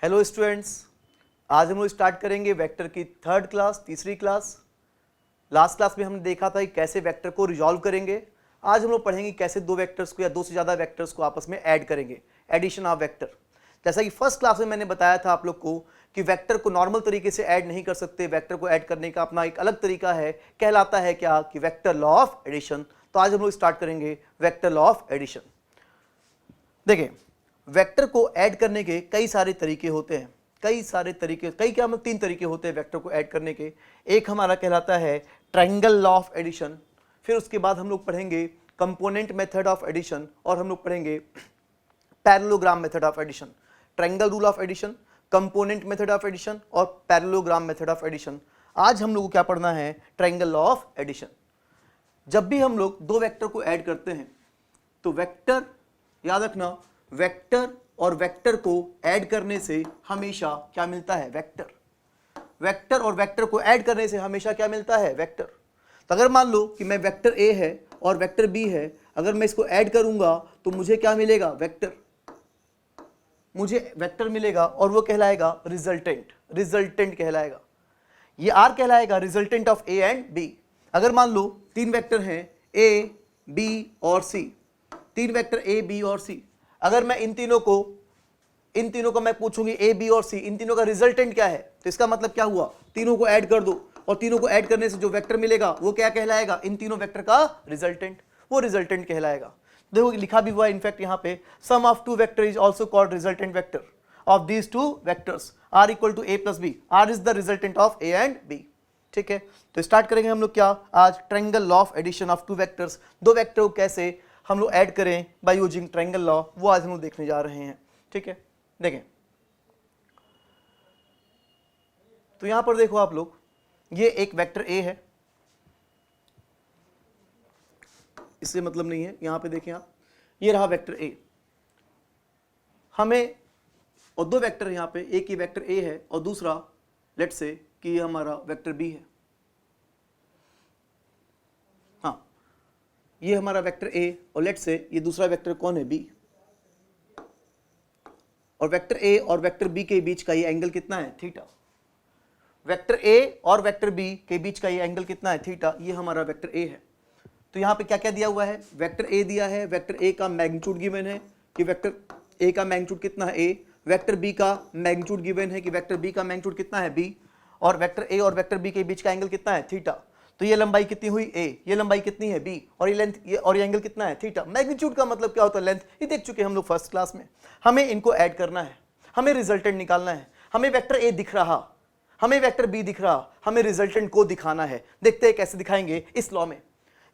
Hello students, आज हम लोग स्टार्ट करेंगे वेक्टर की थर्ड क्लास, तीसरी क्लास। लास्ट क्लास में हमने देखा था कि कैसे वेक्टर को रिजॉल्व करेंगे। आज हम लोग पढ़ेंगे कैसे दो वेक्टर्स को या दो से ज़्यादा वेक्टर्स को आपस में ऐड करेंगे, एडिशन ऑफ वेक्टर। जैसा कि फर्स्ट क्लास में मैंने बताया था आप लोग को कि वेक्टर को नॉर्मल तरीके से ऐड नहीं कर सकते, वेक्टर को ऐड करने का अपना एक अलग तरीका है, कहलाता है क्या कि वेक्टर लॉ ऑफ एडिशन। तो आज हम लोग स्टार्ट करेंगे वेक्टर लॉ ऑफ एडिशन। देखिए, वेक्टर को ऐड करने के कई सारे तरीके होते हैं, तीन तरीके होते हैं वेक्टर को ऐड करने के। एक हमारा कहलाता है ट्रायंगल लॉ ऑफ एडिशन, फिर उसके बाद हम लोग पढ़ेंगे कंपोनेंट मेथड ऑफ एडिशन, और हम लोग पढ़ेंगे parallelogram method of addition. Triangle rule of addition, component method of addition और पैरेललोग्राम मेथड ऑफ एडिशन। आज हम लोग को क्या पढ़ना है? Triangle law of addition. जब भी हम लोग दो वेक्टर को ऐड करते हैं तो वेक्टर, याद रखना, वेक्टर और वेक्टर को ऐड करने से हमेशा क्या मिलता है? वेक्टर। वेक्टर और वेक्टर को ऐड करने से हमेशा क्या मिलता है? वेक्टर। तो अगर मान लो कि मैं वेक्टर ए है और वेक्टर बी है, अगर मैं इसको ऐड करूंगा तो मुझे क्या मिलेगा? वेक्टर। मुझे वेक्टर मिलेगा और वो कहलाएगा रिजल्टेंट। रिजल्टेंट कहलाएगा, ये आर कहलाएगा resultant of A and B. अगर मान लो तीन वेक्टर हैं ए, बी और सी, तीन वेक्टर ए, बी और सी, अगर मैं इन तीनों को मैं पूछूंगी ए, बी और सी, इन तीनों का रिजल्टेंट क्या है, तो इसका मतलब क्या हुआ? तीनों को ऐड कर दो और तीनों को ऐड करने से जो वेक्टर मिलेगा वो क्या कहलाएगा? इन तीनों वेक्टर का रिजल्टेंट, वो रिजल्टेंट कहलाएगा। देखो लिखा भी हुआ है इनफैक्ट यहाँ पे, sum of two vector is also called resultant vector of these two vectors R equal to A plus B. R is the resultant of A and B. ठीक है, तो स्टार्ट करेंगे हम लोग क्या आज? Triangle law of addition of two vectors. दो vector को कैसे हम लोग ऐड करें बाय यूजिंग ट्रायंगल लॉ, वो आज हम लोग देखने जा रहे हैं। ठीक है, देखें तो यहां पर देखो आप लोग, ये एक वेक्टर ए है, इससे मतलब नहीं है, यहां पे देखें आप, ये रहा वेक्टर ए। हमें और दो वेक्टर यहां पे, एक ही वेक्टर ए है और दूसरा लेट्स से कि ये हमारा वेक्टर बी है। हाँ, ये हमारा वेक्टर ए और लेट्स से ये दूसरा वेक्टर कौन है? बी। और वेक्टर ए और वेक्टर बी के बीच का ये एंगल कितना है? थीटा। वेक्टर ए और वेक्टर बी के बीच का ये एंगल कितना है? थीटा। ये हमारा वेक्टर ए है। तो यहां पे क्या क्या दिया हुआ है? वेक्टर ए दिया है, वेक्टर ए का मैग्नीट्यूड गिवन है कि वेक्टर ए का मैग्नीट्यूड कितना है? ए। वेक्टर बी का मैग्नीट्यूड गिवन है कि वेक्टर बी का मैग्नीट्यूड कितना है? बी। और वेक्टर ए और वेक्टर बी के बीच का एंगल कितना है? थीटा। तो ये लंबाई कितनी हुई? ए। ये लंबाई कितनी है? बी। और ये लेंथ, ये और ये एंगल कितना है? थीटा। मैग्नीट्यूड का मतलब क्या होता है? लेंथ। ये देख चुके हम लोग फर्स्ट क्लास में। हमें इनको ऐड करना है, हमें रिजल्टेंट निकालना है। हमें वेक्टर ए दिख रहा, हमें वेक्टर बी दिख रहा, हमें रिजल्टेंट को दिखाना है। देखते हैं कैसे दिखाएंगे इस लॉ में।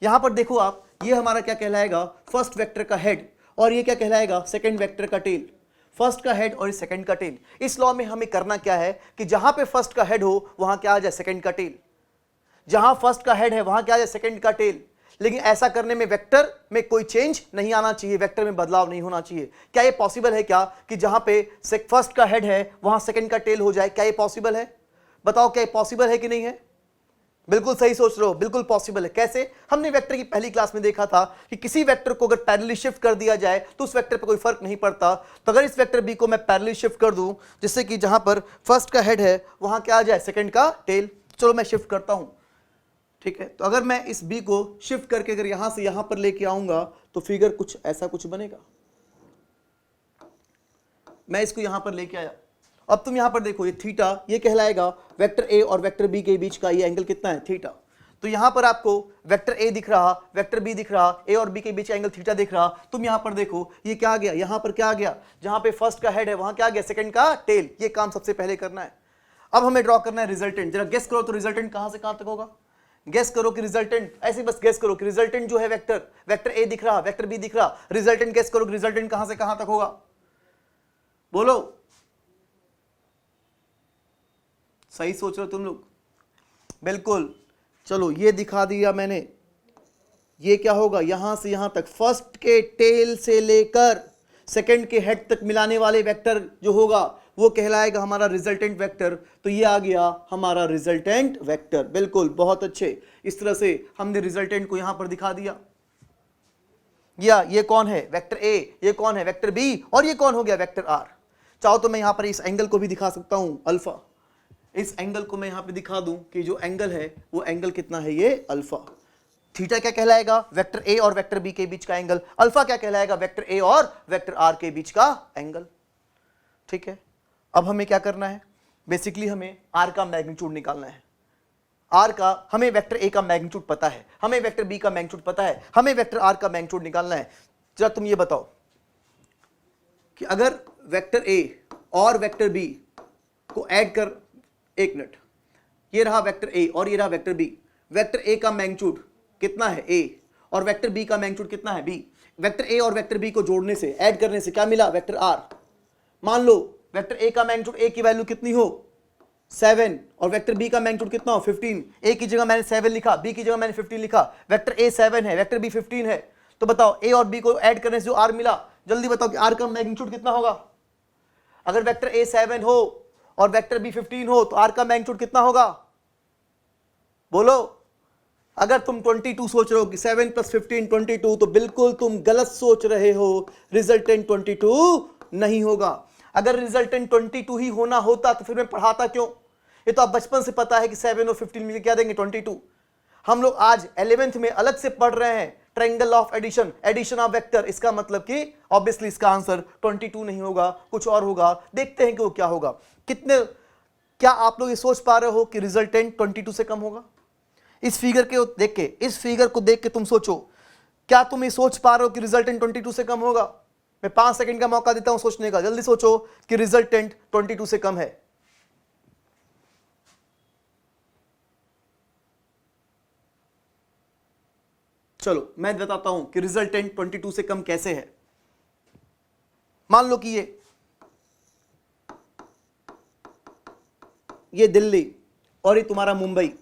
यहां पर देखो आप, ये हमारा क्या कहलाएगा? फर्स्ट वेक्टर का हेड, और ये क्या कहलाएगा? सेकंड वेक्टर का टेल। फर्स्ट का हेड और सेकंड का टेल। इस लॉ में हमें करना क्या है कि जहां पे फर्स्ट का हेड हो वहां क्या आ जाए? सेकंड का टेल। जहां फर्स्ट का हेड है वहां क्या आ जाए? सेकंड का टेल। लेकिन ऐसा करने में वेक्टर में कोई चेंज नहीं आना चाहिए, वेक्टर में बदलाव नहीं होना चाहिए। क्या ये पॉसिबल है क्या कि जहां पे फर्स्ट का हेड है वहां सेकंड का टेल हो जाए? क्या ये पॉसिबल है? बताओ, क्या ये पॉसिबल है कि नहीं है? बिल्कुल सही सोच रहे हो, बिल्कुल पॉसिबल है। कैसे? हमने वेक्टर की पहली क्लास में देखा था कि किसी वेक्टर को अगर पैरेलली शिफ्ट कर दिया जाए तो उस वेक्टर पे कोई फर्क नहीं पड़ता। तो अगर इस वेक्टर बी को मैं पैरेलली शिफ्ट कर दूं, जिससे कि जहां पर फर्स्ट का हेड है वहां क्या आ जाए? सेकंड का टेल। चलो मैं शिफ्ट करता हूं। ठीक है, तो अगर मैं इस बी को शिफ्ट करके अगर यहां से यहां पर लेके आऊंगा तो फिगर कुछ ऐसा कुछ बनेगा। मैं इसको यहां पर लेके आया, अब तुम यहां पर देखो, ये थीटा, ये कहलाएगा वेक्टर ए और वेक्टर बी के बीच का ये एंगल कितना है? थीटा। तो यहां पर आपको वेक्टर ए दिख रहा, वेक्टर बी दिख रहा, ए और बी के बीच का एंगल थीटा दिख रहा। तुम यहां पर देखो, ये क्या आ गया? यहां पर क्या आ गया? जहां पे फर्स्ट का हेड है वहां क्या आ गया? सेकंड का टेल। ये काम सबसे पहले करना है। अब हमें ड्रॉ करना है रिजल्टेंट। जरा गेस करो तो रिजल्टेंट कहां से कहां तक होगा? गेस करो कि रिजल्टेंट, ऐसे बस गेस करो कि रिजल्टेंट जो है वेक्टर ए दिख रहा, वेक्टर बी दिख रहा, रिजल्टेंट गेस करो कि रिजल्टेंट कहां से कहां तक होगा? बोलो, सही सोच रहे हो तुम लोग? बिल्कुल। चलो ये दिखा दिया मैंने, ये क्या होगा? यहां से यहां तक, फर्स्ट के टेल से लेकर सेकंड के हेड तक मिलाने वाले वेक्टर जो होगा वो कहलाएगा हमारा रिजल्टेंट वेक्टर। तो ये आ गया हमारा रिजल्टेंट वेक्टर। बिल्कुल, बहुत अच्छे। इस तरह से हमने रिजल्टेंट को यहां पर दिखा दिया। या ये कौन है? Vector A. ये कौन है? Vector B. और ये कौन हो गया? Vector R. चाहो तो मैं यहाँ पर इस एंगल को भी दिखा सकता हूँ अल्फा, इस एंगल को मैं यहाँ पे दिखा दूं कि जो एंगल है वो एंगल कितना है, ये अल्फा। थीटा क्या कहलाएगा, वेक्टर ए और वेक्टर बी के बीच का एंगल। अल्फा क्या कहलाएगा, वेक्टर ए और वेक्टर आर के बीच का एंगल। ठीक है, अब हमें क्या करना है, बेसिकली हमें आर का मैग्नीट्यूड निकालना है। आर का, हमें वेक्टर ए का मैग्नीट्यूड पता है, हमें वेक्टर बी का मैग्नीट्यूड पता है, हमें वेक्टर आर का मैग्नीट्यूड निकालना है। जरा तुम ये बताओ कि अगर वेक्टर ए और वेक्टर बी को ऐड कर, एक मिनट, ये रहा वेक्टर ए और ये रहा वेक्टर बी, वेक्टर ए का मैग्नीट्यूड कितना है ए, और वेक्टर बी का मैग्नीट्यूड कितना है बी। वेक्टर ए और वेक्टर बी को जोड़ने से, ऐड करने से क्या मिला, वेक्टर आर। मान लो वेक्टर ए का मैग्नीट्यूड, ए की वैल्यू कितनी हो 7, और वेक्टर बी का मैग्नीट्यूड कितना हो 15। ए की जगह मैंने 7 लिखा, बी की जगह मैंने 15 लिखा। वेक्टर ए 7 है, वेक्टर बी 15 है, तो बताओ ए और बी को ऐड करने से जो आर मिला, जल्दी बताओ कि आर का मैग्नीट्यूड कितना होगा। अगर वेक्टर ए 7 हो और वेक्टर बी 15 हो तो आर का मैग्नीट्यूड कितना होगा, बोलो। अगर तुम 22 सोच रहे हो कि 7 + 15 22, तो बिल्कुल तुम गलत सोच रहे हो, रिजल्टेंट 22 नहीं होगा। अगर रिजल्टेंट 22 ही होना होता तो फिर मैं पढ़ाता क्यों। ये तो आप बचपन से पता है कि 7 और 15 मिलकर क्या देंगे 22। हम लोग आज 11th में अलग से पढ़ रहे हैं triangle of addition, addition of vector. इसका मतलब कि ऑब्वियसली इसका आंसर 22 नहीं होगा, कुछ और होगा। देखते हैं कि वो क्या होगा। कितने, क्या आप लोग ये सोच पा रहे हो कि रिजल्टेंट 22 से कम होगा। इस फिगर के देख के, इस फिगर को देख के तुम सोचो, क्या तुम ये सोच पा रहे हो कि रिजल्टेंट 22 से कम होगा। मैं 5 सेकंड का मौका देता हूं सोचने का, जल्दी सोचो कि रिजल्टेंट 22 से कम है। चलो मैं बताता हूं कि रिजल्टेंट 22 से कम कैसे है। मान लो कि ये दिल्ली और ये तुम्हारा मुंबई।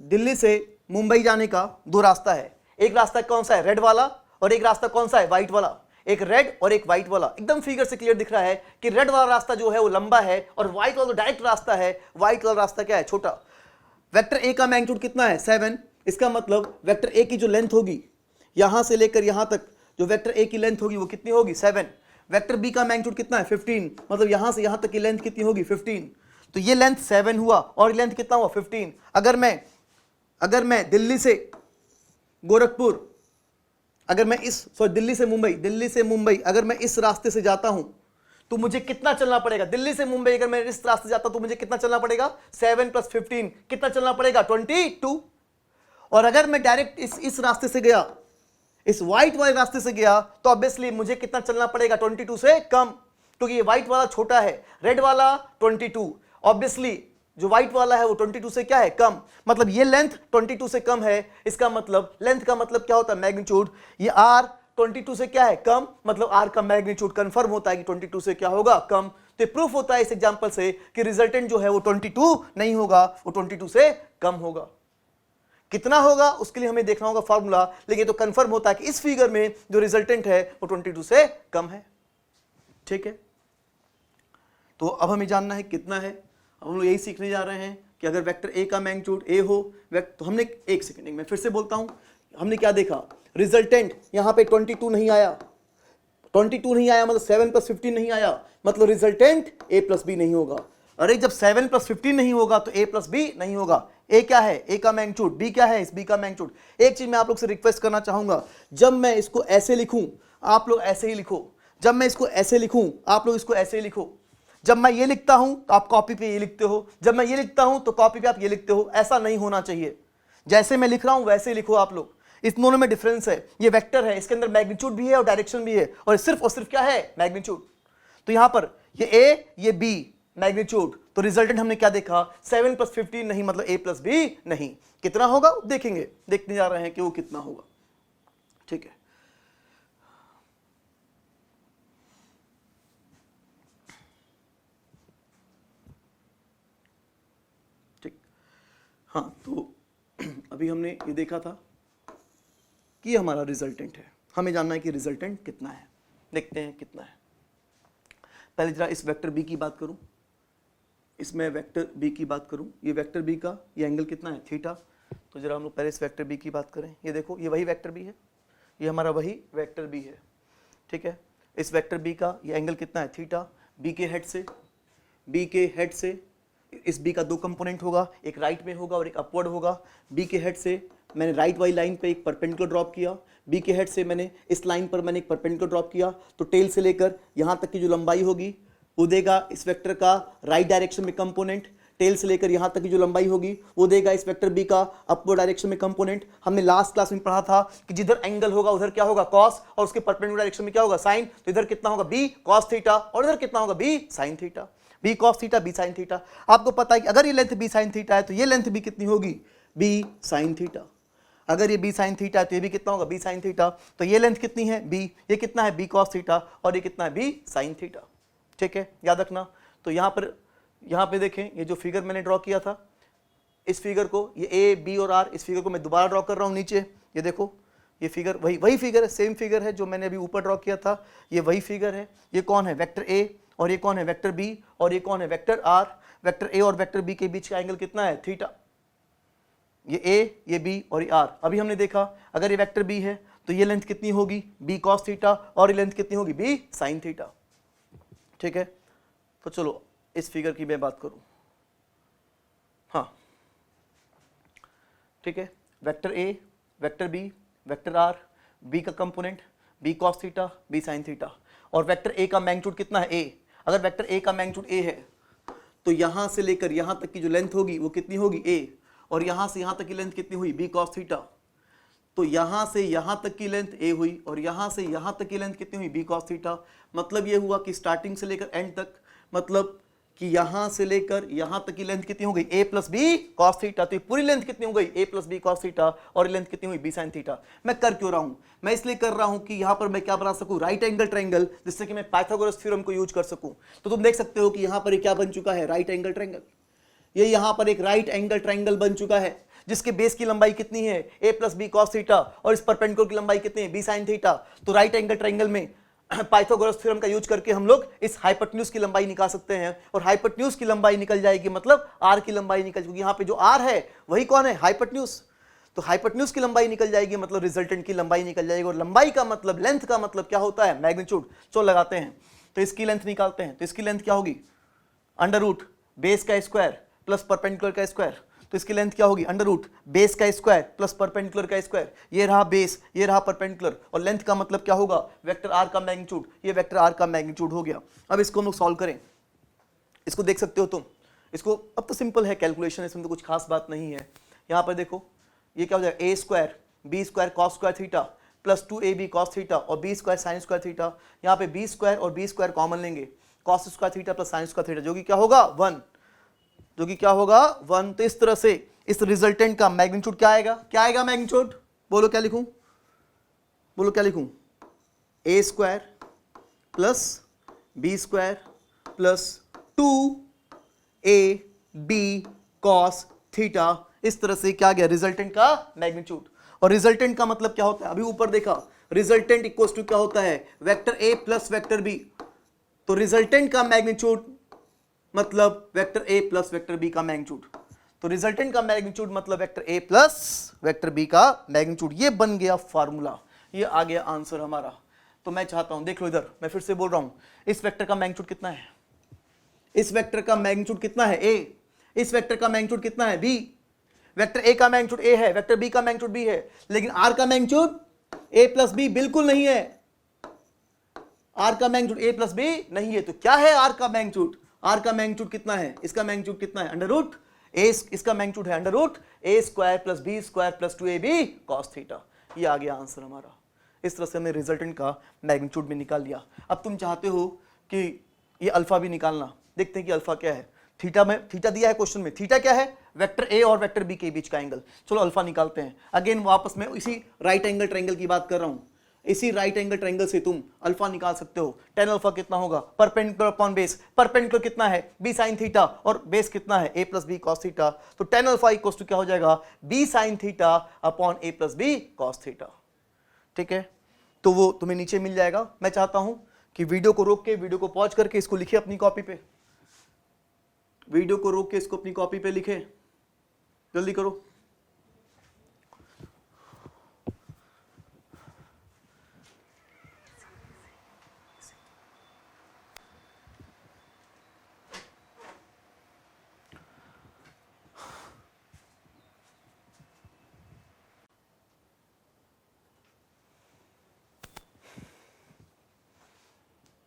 दिल्ली से मुंबई जाने का 2 रास्ता है। एक रास्ता कौन सा है, रेड वाला, और एक रास्ता कौन सा है, व्हाइट वाला। एक रेड और एक व्हाइट वाला। एकदम फिगर से क्लियर दिख रहा है कि रेड वाला रास्ता जो है वो लंबा है और व्हाइट वाला डायरेक्ट रास्ता है, व्हाइट वाला रास्ता क्या है, छोटा। वेक्टर ए का मैग्नीट्यूड कितना है 7। इसका मतलब वेक्टर ए की जो लेंथ होगी यहां से लेकर यहां तक, जो वेक्टर ए की लेंथ होगी वो कितनी होगी 7। वेक्टर बी का मैग्नीट्यूड कितना है 15, मतलब यहां से यहां तक की लेंथ कितनी होगी 15। तो ये लेंथ 7 हुआ और लेंथ कितना हुआ 15। अगर मैं दिल्ली से गोरखपुर, अगर मैं इस दिल्ली से मुंबई अगर मैं इस रास्ते से जाता हूं तो मुझे कितना चलना पड़ेगा। दिल्ली से मुंबई अगर मैं इस रास्ते से जाता तो मुझे कितना चलना पड़ेगा, 7 + 15 कितना चलना पड़ेगा 22। और अगर मैं डायरेक्ट इस रास्ते से गया, इस व्हाइट वाले रास्ते से गया, तो ऑब्वियसली मुझे कितना चलना पड़ेगा 22 से कम, क्योंकि ये व्हाइट वाला छोटा है, रेड वाला 22। ऑब्वियसली जो व्हाइट वाला है वो 22 से क्या है, कम। मतलब ये लेंथ 22 से कम है। इसका मतलब लेंथ का मतलब क्या होता है, मैग्नीट्यूड। ये आर 22 से क्या है, कम, मतलब आर का मैग्नीट्यूड कंफर्म होता है कि 22 से क्या होगा, कम। तो प्रूफ होता है इस एग्जांपल से कि रिजल्टेंट जो है वो 22 नहीं होगा, वो 22 से कम होगा। कितना होगा उसके लिए हमें देखना होगा फॉर्मूला, लेकिन तो कंफर्म होता है कि इस फिगर में जो रिजल्टेंट है वो 22 से कम है। ठीक है, तो अब हमें जानना है कितना है। अब हम लोग यही सीखने जा रहे हैं कि अगर वेक्टर ए का मैग्नीट्यूड ए हो, तो हमने, एक सेकंड मैं फिर से बोलता हूं, हमने क्या देखा, रिजल्टेंट यहां पे 22 नहीं आया, 22 नहीं आया मतलब 7 + 15 नहीं आया, मतलब रिजल्टेंट a + b नहीं होगा। अरे जब 7 + 15 नहीं होगा तो a + b नहीं होगा। a क्या है, a का मैग्नीट्यूड, b क्या है, इस b का मैग्नीट्यूड। एक चीज मैं आप लोग से रिक्वेस्ट करना चाहूंगा, जब मैं इसको ऐसे लिखूं आप लोग ऐसे ही लिखो, जब मैं इसको ऐसे लिखूं आप लोग इसको ऐसे ही लिखो। जब मैं ये लिखता हूं तो आप कॉपी पे ये लिखते हो, जब मैं ये लिखता हूं तो कॉपी पे आप ये लिखते हो। ऐसा नहीं होना चाहिए, जैसे मैं लिख रहा हूं वैसे लिखो आप लोग। इस दोनों में डिफरेंस है। ये वेक्टर है, इसके अंदर मैग्नीट्यूड भी है और डायरेक्शन भी है, और सिर्फ क्या है, मैग्नीट्यूड। तो यहां पर ये a ये b मैग्नीट्यूड, तो रिजल्टेंट हमने क्या देखा, 7 + 15 नहीं, मतलब a + b नहीं। कितना होगा देखेंगे, देखने जा रहे हैं कि वो कितना होगा। ठीक है, ठीक, हाँ। तो अभी हमने ये देखा था कि हमारा रिजल्टेंट है, हमें जानना है कि रिजल्टेंट कितना है। देखते हैं कितना है। पहले जरा इस वेक्टर b की बात करूं, इसमें वेक्टर b की बात करूं, ये वेक्टर b का ये एंगल कितना है, थीटा। तो जरा हम लोग पहले इस वेक्टर b की बात करें। ये देखो, ये वही वेक्टर b है, ये हमारा वही वेक्टर b है। ठीक है, इस वेक्टर बी का ये एंगल कितना है थीटा, बी के हेड से इस बी का दो कंपोनेंट होगा, एक राइट में होगा और एक अपवर्ड होगा। बी के हेड से मैंने राइट वाली लाइन पे एक परपेंडिकुलर ड्रॉप किया, बी के हेड से मैंने इस लाइन पर मैंने एक परपेंडिकुलर ड्रॉप किया, तो टेल से लेकर यहाँ तक की जो लंबाई होगी वो देगा इस वेक्टर का राइट डायरेक्शन में कंपोनेंट, टेल से लेकर यहाँ तक की जो लंबाई होगी वो देगा इस वेक्टर बी का अपवर्ड डायरेक्शन में कंपोनेंट। हमने लास्ट क्लास में पढ़ा था कि जिधर एंगल होगा उधर क्या होगा कॉस, और उसके परपेंडिकुलर डायरेक्शन में क्या होगा साइन, तो इधर कितना होगा बी कॉस थीटा और इधर कितना होगा B sine theta, B cos theta B sine theta. आपको पता है कि अगर ये लेंथ बी साइन थीटा है तो ये लेंथ भी कितनी होगी बी साइन थीटा, अगर ये बी साइन थीटा है तो ये भी कितना होगा बी साइन थीटा, तो ये लेंथ कितनी है बी, ये कितना है बी कॉस थीटा और ये कितना है बी साइन थीटा। ठीक है, याद रखना। तो यहाँ पे देखें ये जो फिगर मैंने ड्रॉ किया था, इस फिगर को ये ए बी और आर, इस फिगर को मैं दोबारा ड्रॉ कर रहा हूँ नीचे, ये देखो ये फिगर वही फिगर है, सेम फिगर है जो मैंने अभी ऊपर ड्रॉ किया था, ये वही फिगर है। ये कौन है वेक्टर ए और ये कौन है वेक्टर बी और ये कौन है वेक्टर आर। वेक्टर ए और वेक्टर बी के बीच का एंगल कितना है थीटा, ये ए ये बी और ये आर। अभी हमने देखा अगर ये वेक्टर बी है तो ये लेंथ कितनी होगी बी कॉस थीटा और ये लेंथ कितनी होगी बी साइन थीटा। ठीक है, तो चलो इस फिगर की मैं बात करूं। हाँ ठीक है, vector A vector B vector R, B का component B cos theta B sine theta, और वेक्टर ए का मैग्नीट्यूड कितना है ए। अगर वेक्टर ए का मैग्नीट्यूड ए है तो यहां से लेकर यहां तक की जो लेंथ होगी वो कितनी होगी ए, और यहां से यहां तक की लेंथ कितनी हुई बी कॉस थीटा, तो यहां से यहां तक की लेंथ ए हुई और यहां से यहां तक की लेंथ कितनी हुई बी कॉस थीटा। मतलब ये हुआ कि स्टार्टिंग से लेकर एंड तक, मतलब कि यहां से लेकर यहां तक की लेंथ कितनी हो गई ए प्लस बी कॉस थीटा, तो ये पूरी लेंथ कितनी हो गई ए प्लस बी कॉस थीटा और लेंथ कितनी हुई बी साइन थीटा। मैं कर क्यों रहा हूं, मैं इसलिए कर रहा हूं कि यहां पर मैं क्या बना सकूं राइट एंगल ट्रायंगल, जिससे कि मैं पाइथागोरस थ्योरम को यूज कर सकूं। तो तुम देख सकते हो कि यहां पर क्या बन चुका है राइट एंगल ट्रायंगल, ये यहां पर एक राइट एंगल ट्रायंगल बन चुका है जिसके बेस की लंबाई कितनी है A plus B cos theta और इस परपेंडिकुलर की लंबाई कितनी है बी साइन थीटा। तो राइट एंगल ट्रायंगल में पाइथागोरस थ्योरम का यूज करके हम लोग इस हाइपोटेन्यूज की लंबाई निकाल सकते हैं, और हाइपोटेन्यूज की लंबाई निकल जाएगी मतलब आर की लंबाई निकल जाएगी। यहाँ पे जो आर है वही कौन है हाइपोटेन्यूज, तो हाइपोटेन्यूज की लंबाई निकल जाएगी मतलब रिजल्टेंट की लंबाई निकल जाएगी, और लंबाई का मतलब लेंथ का मतलब क्या होता है मैग्नीट्यूड। चलो लगाते हैं, तो इसकी लेंथ निकालते हैं, तो इसकी लेंथ क्या होगी अंडर रूट बेस का स्क्वायर प्लस परपेंडिकुलर का स्क्वायर, तो इसकी लेंथ क्या होगी अंडर रूट बेस का स्क्वायर प्लस परपेंडिकुलर का स्क्वायर, ये रहा बेस ये रहा परपेंडिकुलर, और लेंथ का मतलब क्या होगा वेक्टर आर का मैग्नीट्यूड, ये वेक्टर आर का मैग्नीट्यूड हो गया। अब इसको हम लोग सॉल्व करें, इसको देख सकते हो तुम, इसको अब तो सिंपल है कैलकुलेशन, इसमें तो कुछ खास बात नहीं है। यहाँ पर देखो ये क्या हो जाएगा A square B square cos square theta plus 2ab cos theta और B square sine square theta. यहाँ पे बी स्क्वायर और बी स्क्वायर कॉमन लेंगे, cos square theta plus sine square theta जो कि क्या होगा 1, जो कि क्या होगा 1। तो इस तरह से इस रिजल्टेंट का मैग्नीट्यूड क्या आएगा, क्या आएगा मैग्नीट्यूड, बोलो क्या लिखूं, बोलो क्या लिखूं, A square plus B square plus 2ab cos theta, इस तरह से क्या गया रिजल्टेंट का मैग्नीट्यूड। और रिजल्टेंट का मतलब क्या होता है अभी ऊपर देखा, रिजल्टेंट इक्वल्स टू क्या होता है vector A plus vector B, तो रिजल्टेंट का मैग्नीट्यूड मतलब vector A plus vector B का मैग्नीट्यूड, तो रिजल्टेंट का मैग्नीट्यूड मतलब vector A plus vector B का मैग्नीट्यूड। ये बन गया फार्मूला, ये आ गया आंसर हमारा। तो मैं चाहता हूं देख लो इधर, मैं फिर से बोल रहा हूं इस वेक्टर का मैग्नीट्यूड कितना है, इस वेक्टर का मैग्नीट्यूड कितना है ए, इस वेक्टर का मैग्नीट्यूड कितना है बी। वेक्टर ए का मैग्नीट्यूड ए है, वेक्टर बी का मैग्नीट्यूड बी है, लेकिन आर का मैग्नीट्यूड ए प्लस बी बिल्कुल नहीं है, आर का मैग्नीट्यूड ए प्लस बी नहीं है। तो क्या है आर का मैग्नीट्यूड, आर का मैग्नीट्यूड कितना है, इसका मैग्नीट्यूड कितना है अंडर रूट ए, इसका मैग्नीट्यूड है under root A square plus B square plus 2ab cos theta. ये आ गया आंसर हमारा। इस तरह से हमने रिजल्टेंट का मैग्नीट्यूड भी निकाल लिया। अब तुम चाहते हो कि ये अल्फा भी निकालना, देखते हैं कि अल्फा क्या है। थीटा में, थीटा दिया है क्वेश्चन में, थीटा क्या है वेक्टर ए और वेक्टर बी के बीच का एंगल। चलो अल्फा निकालते हैं। अगेन वापस मैं इसी राइट एंगल ट्रायंगल की बात कर रहा हूं, इसी राइट एंगल ट्रायंगल से तुम अल्फा निकाल सकते हो। tan अल्फा कितना होगा परपेंडिकुलर अपॉन बेस, परपेंडिकुलर कितना है b sin थीटा और बेस कितना है a plus B cos theta, तो tan अल्फा इक्वल्स टू क्या हो जाएगा b sin theta upon a plus B cos theta. ठीक है, तो वो तुम्हें नीचे मिल जाएगा। मैं चाहता हूं कि वीडियो को रोक के, वीडियो को पॉज करके इसको लिखे अपनी कॉपी पे, वीडियो को रोक के इसको अपनी कॉपी पे लिखे, जल्दी करो।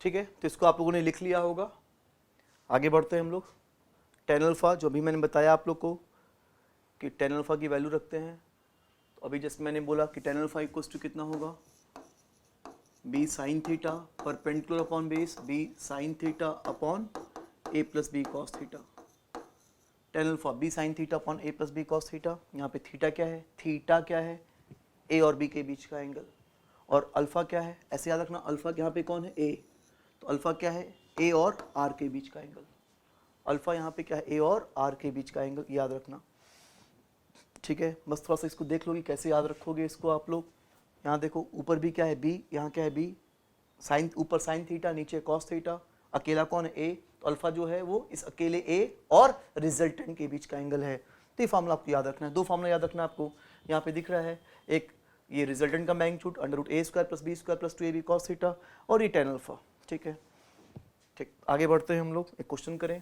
ठीक है, तो इसको आप लोगों ने लिख लिया होगा। आगे बढ़ते हैं हम लोग। tan अल्फा जो भी मैंने बताया आप लोग को कि tan अल्फा की वैल्यू रखते हैं, तो अभी जस्ट मैंने बोला कि tan अल्फा इक्वल्स टू कितना होगा, b sin theta perpendicular upon base b sin theta upon a plus B cos theta. tan alpha b sin theta upon a plus B cos theta. यहाँ पे theta क्या है, theta क्या है, a और b के बीच का एंगल। और अल्फा क्या है, ऐसे याद रखना, अल्फा यहाँ पे कौन है, a, तो अल्फा क्या है, a और r के बीच का एंगल। अल्फा यहाँ पे क्या है, a और r के बीच का एंगल, याद रखना। ठीक है, बस थोड़ा सा इसको देख लोगे कैसे याद रखोगे इसको आप लोग। यहाँ देखो ऊपर भी क्या है b, यहाँ क्या है b, साइन, ऊपर साइन थीटा नीचे कॉस थीटा, अकेला कौन है a, तो अल्फा जो है वो इस अकेले a और रिजल्टेंट के बीच का एंगल है। तो ये फार्मूला आपको याद रखना है, दो फार्मूला याद रखना आपको। यहाँ पे दिख रहा है एक ये रिजल्टेंट का magnitude √a² + b² + 2ab cos theta, और ये tan अल्फा। ठीक है, ठीक, आगे बढ़ते हैं हम लोग। एक क्वेश्चन करें,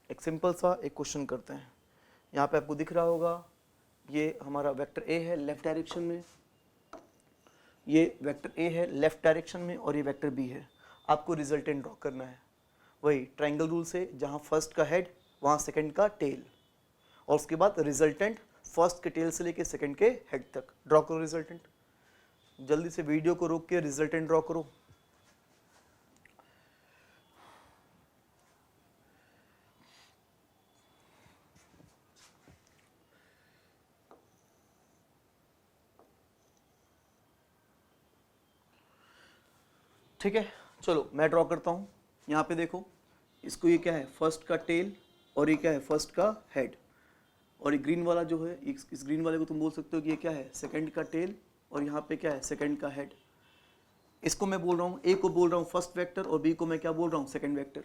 एक सिंपल सा एक क्वेश्चन करते हैं। यहाँ पे आपको दिख रहा होगा ये हमारा वेक्टर a है लेफ्ट डायरेक्शन में, ये वेक्टर a है लेफ्ट डायरेक्शन में, और ये वेक्टर b है। आपको रिजल्टेंट ड्रॉ करना है वही ट्रायंगल रूल से, जहाँ फर्स्ट का हेड वहाँ सेकंड का टेल, और उसके बाद रिजल्टेंट फर्स्ट के टेल से लेके सेकंड के हेड तक ड्रॉ करो रिजल्टेंट। जल्दी से वीडियो को रोक के रिजल्टेंट ड्रॉ करो। ठीक है, चलो मैं ड्रॉ करता हूँ। यहाँ पे देखो, इसको ये क्या है, फर्स्ट का टेल, और ये क्या है, फर्स्ट का हेड, और ये ग्रीन वाला जो है, इस ग्रीन वाले को तुम बोल सकते हो कि ये क्या है, सेकंड का टेल, और यहाँ पे क्या है, सेकंड का हेड। इसको मैं बोल रहा हूँ, ए को बोल रहा हूँ फर्स्ट वेक्टर, और बी को मैं क्या बोल रहा हूँ, सेकंड वेक्टर।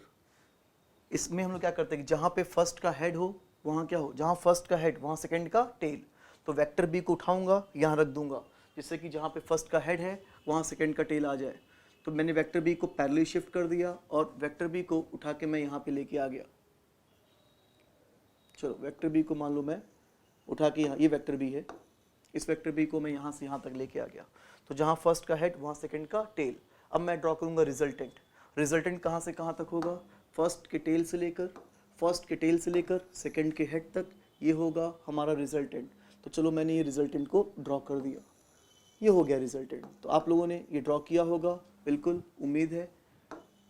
इसमें हम लोग क्या करते हैं कि जहाँ पे फर्स्ट का हेड हो वहाँ क्या हो, जहाँ फर्स्ट का हेड वहाँ सेकंड का टेल, तो वेक्टर बी को उठाऊंगा यहाँ रख दूंगा, जिससे कि जहाँ पे फर्स्ट का हेड है वहाँ सेकंड का टेल आ जाए। तो मैंने वेक्टर बी को पैरेलली शिफ्ट कर दिया, और वेक्टर बी को उठा के मैं यहाँ पे लेके आ गया। चलो वेक्टर बी को मान लो मैं उठा के यहाँ, ये वेक्टर बी है, इस वेक्टर बी को मैं यहाँ से यहाँ तक लेके आ गया। तो जहाँ फर्स्ट का हेड वहाँ सेकंड का टेल। अब मैं ड्रॉ करूँगा रिजल्टेंट। रिजल्टेंट कहाँ से कहाँ तक होगा, फर्स्ट के टेल से लेकर सेकंड के हेड तक, ये होगा हमारा रिजल्टेंट। तो चलो मैंने ये रिजल्टेंट को ड्रॉ कर दिया, ये हो गया रिजल्टेंट। तो आप लोगों ने ये ड्रॉ किया होगा, बिल्कुल उम्मीद है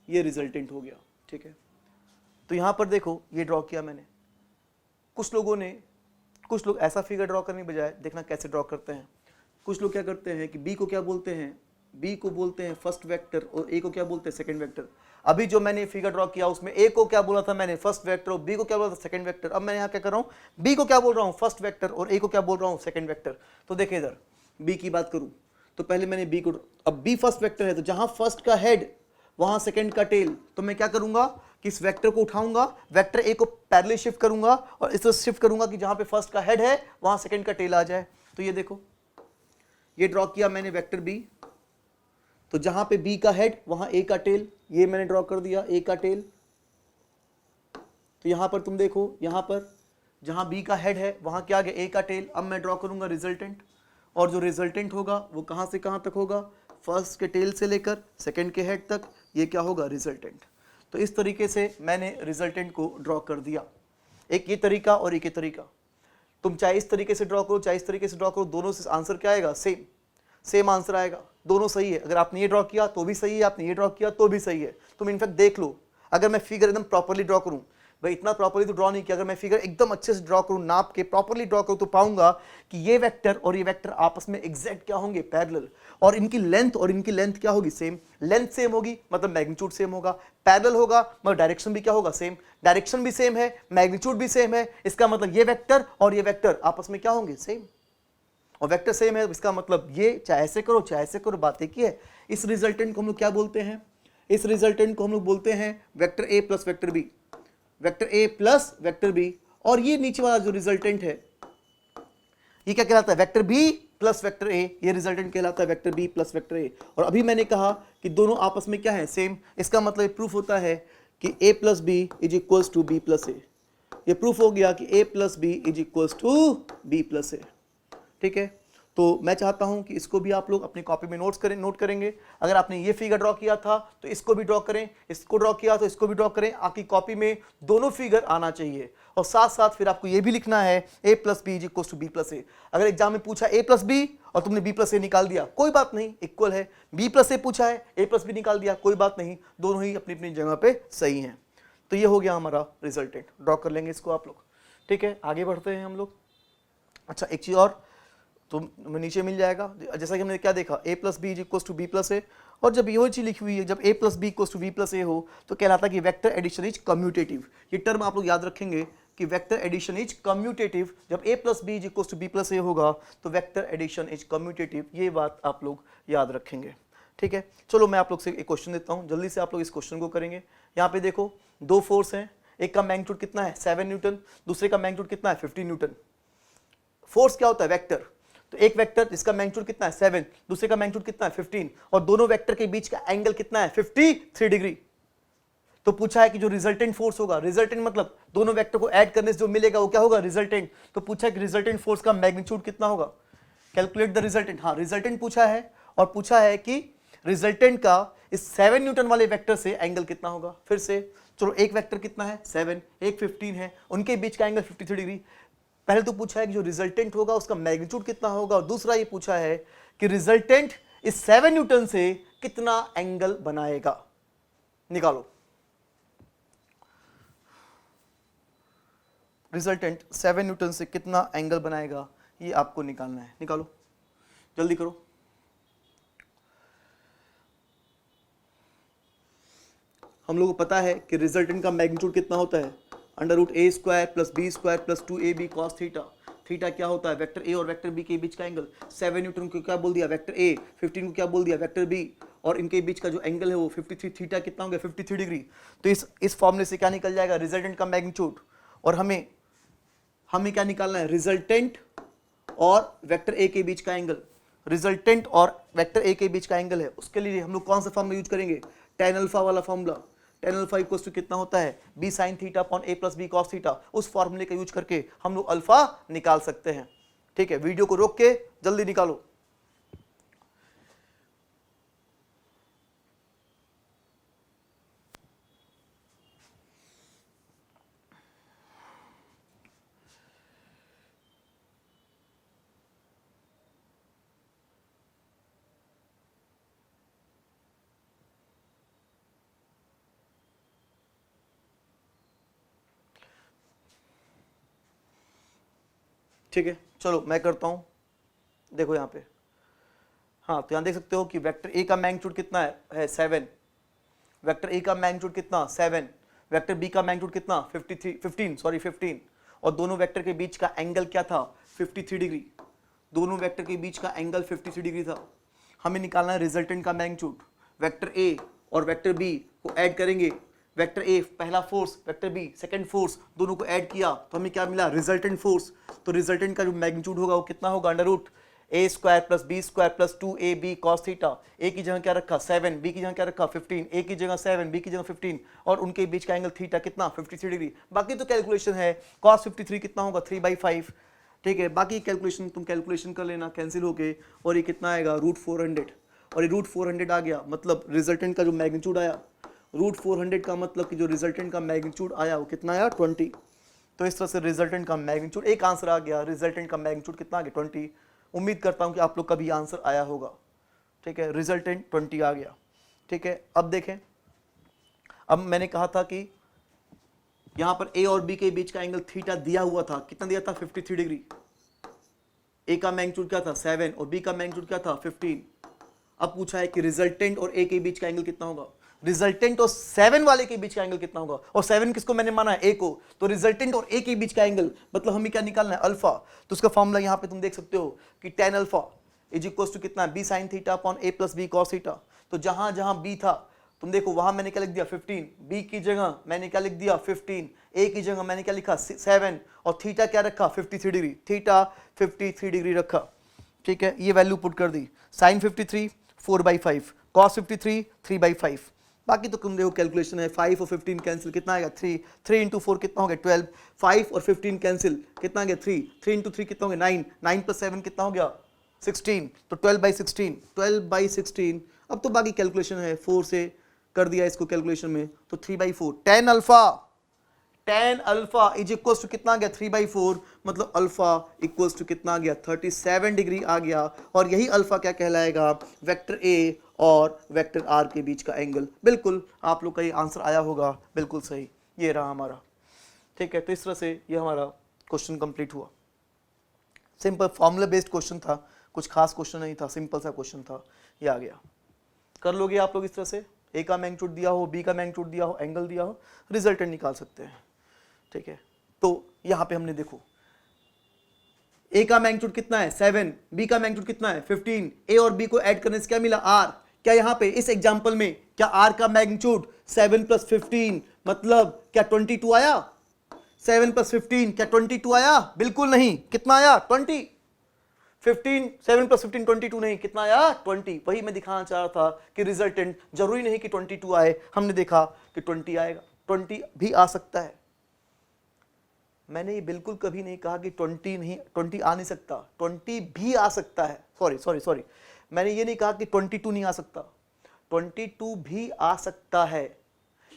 ये रिजल्टेंट हो गया। ठीक है, तो यहाँ पर देखो ये ड्रॉ किया मैंने। कुछ लोग ऐसा फिगर ड्रॉ करने के बजाय देखना कैसे ड्रॉ करते हैं। कुछ लोग क्या करते हैं कि बी को क्या बोलते हैं, बी को बोलते हैं फर्स्ट वेक्टर, और ए को क्या बोलते हैं सेकंड वेक्टर। अभी जो मैंने फिगर ड्रॉ किया उसमें ए को क्या बोला था मैंने, फर्स्ट वेक्टर, और बी को क्या बोला था, सेकंड वेक्टर। अब मैं यहाँ क्या कर रहा हूँ, बी को क्या बोल रहा हूँ, फर्स्ट वेक्टर, और ए को क्या बोल रहा हूँ, सेकंड वेक्टर। तो देखिए इधर बी की बात करूँ तो पहले मैंने बी को, अब बी फर्स्ट वेक्टर है, तो जहां फर्स्ट का हेड वहां सेकंड का टेल, तो मैं क्या करूंगा कि इस वेक्टर को उठाऊंगा, वेक्टर ए को पैरेलल शिफ्ट करूंगा, और इसे शिफ्ट करूंगा कि जहां पे फर्स्ट का हेड है वहां सेकंड का टेल आ जाए। तो ये देखो, ये ड्रॉ किया मैंने वेक्टर बी, तो जहां पे बी का हेड वहां ए का टेल, ये मैंने ड्रॉ कर दिया ए का टेल। तो यहां पर तुम देखो, यहां पर जहां बी का हेड है वहां क्या आ गया, ए का टेल। अब मैं ड्रॉ करूंगा रिजल्टेंट, और जो रिजल्टेंट होगा वो कहाँ से कहाँ तक होगा, फर्स्ट के टेल से लेकर सेकंड के हेड तक, ये क्या होगा, रिजल्टेंट। तो इस तरीके से मैंने रिजल्टेंट को ड्रॉ कर दिया। एक ये तरीका और एक ये तरीका, तुम चाहे इस तरीके से ड्रॉ करो चाहे इस तरीके से ड्रॉ करो, दोनों से आंसर क्या आएगा, सेम आंसर आएगा, दोनों सही है। अगर आपने ये ड्रॉ किया तो भी सही है, आपने ये ड्रॉ किया तो भी सही है। तुम इनफैक्ट देख लो, अगर मैं फिगर एकदम प्रॉपरली ड्रॉ करूँ, भाई इतना प्रॉपरली तो ड्रॉ नहीं किया, अगर मैं फिगर एकदम अच्छे से ड्रॉ करूं, नाप के प्रॉपरली ड्रॉ करूं, तो पाऊंगा कि ये वेक्टर और ये वेक्टर आपस में एग्जैक्ट क्या होंगे, पैरेलल, और इनकी लेंथ क्या होगी, सेम। लेंथ सेम होगी मतलब मैग्नीट्यूड सेम होगा, पैरेलल होगा मतलब डायरेक्शन भी क्या होगा, सेम। डायरेक्शन भी सेम है, मैग्नीट्यूड भी सेम है, इसका मतलब ये वेक्टर और ये वेक्टर आपस में क्या होंगे, सेम। और वेक्टर सेम है, इसका मतलब ये चाहे ऐसे करो चाहे ऐसे करो, बात एक ही है। इस रिजल्टेंट को हम लोग क्या बोलते हैं, इस रिजल्टेंट को हम लोग बोलते हैं vector A plus vector B, vector A plus vector B. और ये नीचे वाला जो रिजल्टेंट है ये क्या कहलाता है, vector B plus vector A, ये रिजल्टेंट कहलाता है vector B plus vector A. और अभी मैंने कहा कि दोनों आपस में क्या है, सेम। इसका मतलब प्रूफ होता है कि a plus B is equals to B plus A. ये प्रूफ हो गया कि a plus B is equals to B plus A. ठीक है, तो मैं चाहता हूं कि इसको भी आप लोग अपनी कॉपी में नोट करेंगे। अगर आपने ये फिगर ड्रॉ किया था तो इसको भी ड्रॉ करें, इसको ड्रॉ किया तो इसको भी ड्रॉ करें। आपकी कॉपी में दोनों फिगर आना चाहिए। और साथ साथ फिर आपको ये भी लिखना है a plus B is equal to B plus A. अगर एग्जाम में पूछा a प्लस बी और तुमने b प्लस ए निकाल दिया, कोई बात नहीं, इक्वल है। b प्लस ए पूछा है, a प्लस बी निकाल दिया, कोई बात नहीं, दोनों ही अपनी अपनी जगह पे सही हैं। तो ये हो गया हमारा रिजल्टेंट। ड्रॉ कर लेंगे इसको आप लोग, ठीक है। आगे बढ़ते हैं हम लोग। अच्छा, एक चीज और तो नीचे मिल जाएगा, जैसा कि हमने क्या देखा, a plus B is equal to B plus A. और जब ये चीज लिखी हुई है, जब a plus B equal to B plus A हो तो कहलाता है कि वेक्टर एडिशन इज कम्यूटेटिव। ये टर्म आप लोग याद रखेंगे कि वेक्टर एडिशन इज कम्यूटेटिव। जब a plus B is equal to B plus A होगा तो वेक्टर एडिशन इज कम्यूटेटिव। ये बात आप लोग याद रखेंगे, ठीक है। चलो मैं आप लोग से एक क्वेश्चन देता हूँ, जल्दी से आप लोग इस क्वेश्चन को करेंगे। यहाँ पे देखो, दो फोर्स हैं, एक का मैग्नीट्यूड कितना है 7 न्यूटन, दूसरे का मैग्नीट्यूड कितना है 15 न्यूटन। फोर्स क्या होता है, वेक्टर। तो एक वेक्टर जिसका मैग्नीट्यूड कितना है 7, दूसरे का मैग्नीट्यूड कितना है 15, और दोनों वेक्टर के बीच का एंगल कितना है 53 डिग्री। तो पूछा है कि जो रिजल्टेंट फोर्स होगा, रिजल्टेंट मतलब दोनों वेक्टर को ऐड करने से जो मिलेगा वो क्या होगा, रिजल्टेंट। तो पूछा है कि रिजल्टेंट फोर्स का मैग्नीट्यूड कितना होगा, कैलकुलेट द रिजल्टेंट। हाँ, रिजल्टेंट पूछा है, और पूछा है कि रिजल्टेंट का इस 7 न्यूटन वाले वेक्टर से एंगल कितना होगा। फिर से चलो, एक वेक्टर कितना है 7, एक 15 है, उनके बीच का एंगल 53 डिग्री। पहले तो पूछा है कि जो रिजल्टेंट होगा उसका मैग्नीट्यूड कितना होगा, और दूसरा ये पूछा है कि रिजल्टेंट इस 7 न्यूटन से कितना एंगल बनाएगा। निकालो, रिजल्टेंट 7 न्यूटन से कितना एंगल बनाएगा, ये आपको निकालना है। निकालो, जल्दी करो। हम लोगों को पता है कि रिजल्टेंट का मैग्नीट्यूड कितना होता है, under root A square plus B square plus 2ab cos theta. Theta क्या होता है, वेक्टर ए और वेक्टर बी के बीच का एंगल। 7 न्यूटन को क्या बोल दिया, वेक्टर ए, 15 को क्या बोल दिया, वेक्टर बी, और इनके बीच का जो एंगल है वो 53, थीटा कितना हो गया 53 डिग्री। तो इस फॉर्मूले से क्या निकल जाएगा, रिजल्टेंट का मैग्नीट्यूड। और हमें क्या निकालना है, रिजल्टेंट और वेक्टर ए के बीच का एंगल। रिजल्टेंट और वेक्टर ए के बीच का एंगल है, उसके लिए हम लोग कौन सा फॉर्मूला यूज करेंगे, tan अल्फा वाला formula. tan alpha equals to कितना होता है, b sin theta upon a plus B cos theta. उस फॉर्मूले का यूज करके हम लोग अल्फा निकाल सकते हैं, ठीक है। वीडियो को रोक के जल्दी निकालो। ठीक है, चलो मैं करता हूं। देखो यहाँ पे, हाँ, तो यहाँ देख सकते हो कि वेक्टर ए का मैग्नीट्यूड कितना है 7, वेक्टर ए का मैग्नीट्यूड कितना 7, वेक्टर बी का मैग्नीट्यूड कितना 15, और दोनों वेक्टर के बीच का एंगल क्या था 53 डिग्री। दोनों वेक्टर के बीच का एंगल 53 डिग्री था। हमें निकालना है रिजल्टेंट का मैग्नीट्यूड। वेक्टर ए और वेक्टर बी को ऐड करेंगे, वेक्टर ए पहला force, vector B second force, दोनों को ऐड किया तो हमें क्या मिला, रिजल्टेंट फोर्स। तो रिजल्टेंट का जो मैग्नीट्यूड होगा वो कितना होगा, under root A square plus B square plus 2ab cos theta. A की जगह क्या रखा 7, बी की जगह क्या रखा 15, ए की जगह 7, बी की जगह 15, और उनके बीच का एंगल थीटा कितना 53 डिग्री। बाकी तो कैलकुलेशन है, कॉस 53 कितना होगा 3/5, ठीक है। बाकी कैलकुलेशन तुम कैलकुलेशन कर लेना, कैंसिल होके, और ये कितना आएगा √400, और ये √400 आ गया, मतलब रिजल्टेंट का जो मैग्नीट्यूड आया √400 का मतलब कि जो रिजल्टेंट का मैग्नीट्यूड आया वो कितना आया 20। तो इस तरह से रिजल्टेंट का मैग्नीट्यूड, एक आंसर आ गया, रिजल्टेंट का मैग्नीट्यूड कितना आ गया 20। उम्मीद करता हूं कि आप लोग का भी आंसर आया होगा, ठीक है। रिजल्टेंट 20 आ गया, ठीक है। अब देखें, अब मैंने कहा था कि यहां पर ए और बी के बीच का एंगल थीटा दिया हुआ था, कितना दिया था 53 डिग्री। ए का मैग्नीट्यूड क्या था 7 और बी का मैग्नीट्यूड क्या था 15। अब पूछा है कि रिजल्टेंट और ए के बीच का एंगल कितना होगा, रिजल्टेंट और 7 वाले के बीच का एंगल कितना होगा, और 7 किसको मैंने माना है, ए को। तो रिजल्टेंट और ए के बीच का एंगल मतलब हमें क्या निकालना है, अल्फा। तो उसका फॉर्मूला यहाँ पे तुम देख सकते हो कि tan alpha is equals to कितना है, b sin theta upon a plus B cos theta. तो जहां जहां b था तुम देखो वहां मैंने क्या लिख दिया 15, b की जगह मैंने क्या लिख दिया 15, a की जगह मैंने क्या लिखा 7, और थीटा क्या रखा 53 डिग्री, थीटा 53 डिग्री रखा, ठीक है। ये वैल्यू पुट कर दी, sin 53 4/5, cos 53 3/5। बाकी तो तुम देखो कैलकुलेशन है, 5 और 15 कैंसिल कितना आएगा 3, 3 × 4 कितना हो गया 12, 5 और 15 कैंसिल कितना आ गया 3, 3 × 3 कितना हो गया 9, 9 + 7 कितना हो गया 16, तो 12/16, 12/16। अब तो बाकी कैलकुलेशन है, 4 से कर दिया इसको कैलकुलेशन में, तो 3/4। tan alpha is equals to कितना आ गया 3/4, मतलब अल्फा इक्वल्स टू कितना आ गया 37 डिग्री आ गया। और यही अल्फा क्या कहलाएगा, वेक्टर ए और वेक्टर आर के बीच का एंगल। बिल्कुल आप लोग का ये आंसर आया होगा, बिल्कुल सही, ये रहा हमारा। ठीक है, तो इस तरह से ये हमारा क्वेश्चन कंप्लीट हुआ। सिंपल फॉर्मूला बेस्ड क्वेश्चन था, कुछ खास क्वेश्चन नहीं था, सिंपल सा क्वेश्चन था, ये आ गया। कर लोगे आप लोग इस तरह से, ए का मैग्नीट्यूड दिया हो, बी का मैग्नीट्यूड दिया हो, एंगल दिया हो, रिजल्टेंट निकाल सकते हैं। ठीक है, तो यहां पे हमने देखो ए का मैग्नीट्यूड कितना है 7, बी का मैग्नीट्यूड कितना है 15, ए और बी को ऐड करने से क्या मिला आर। क्या यहां पे इस एग्जांपल में क्या आर का मैग्नीट्यूड 7 + 15 मतलब क्या 22 आया? 7 + 15 क्या 22 आया? बिल्कुल नहीं। कितना आया? 20। 15 7 + 15 22 नहीं, कितना आया? 20। वही मैं दिखाना चाह रहा था कि रिजल्टेंट जरूरी नहीं कि 22 आए, हमने देखा कि 20 आएगा, 20 भी आ सकता है। मैंने ये बिल्कुल कभी नहीं कहा कि 20 आ नहीं सकता, 20 भी आ सकता है। सॉरी, मैंने ये नहीं कहा कि 22 नहीं आ सकता, 22 भी आ सकता है,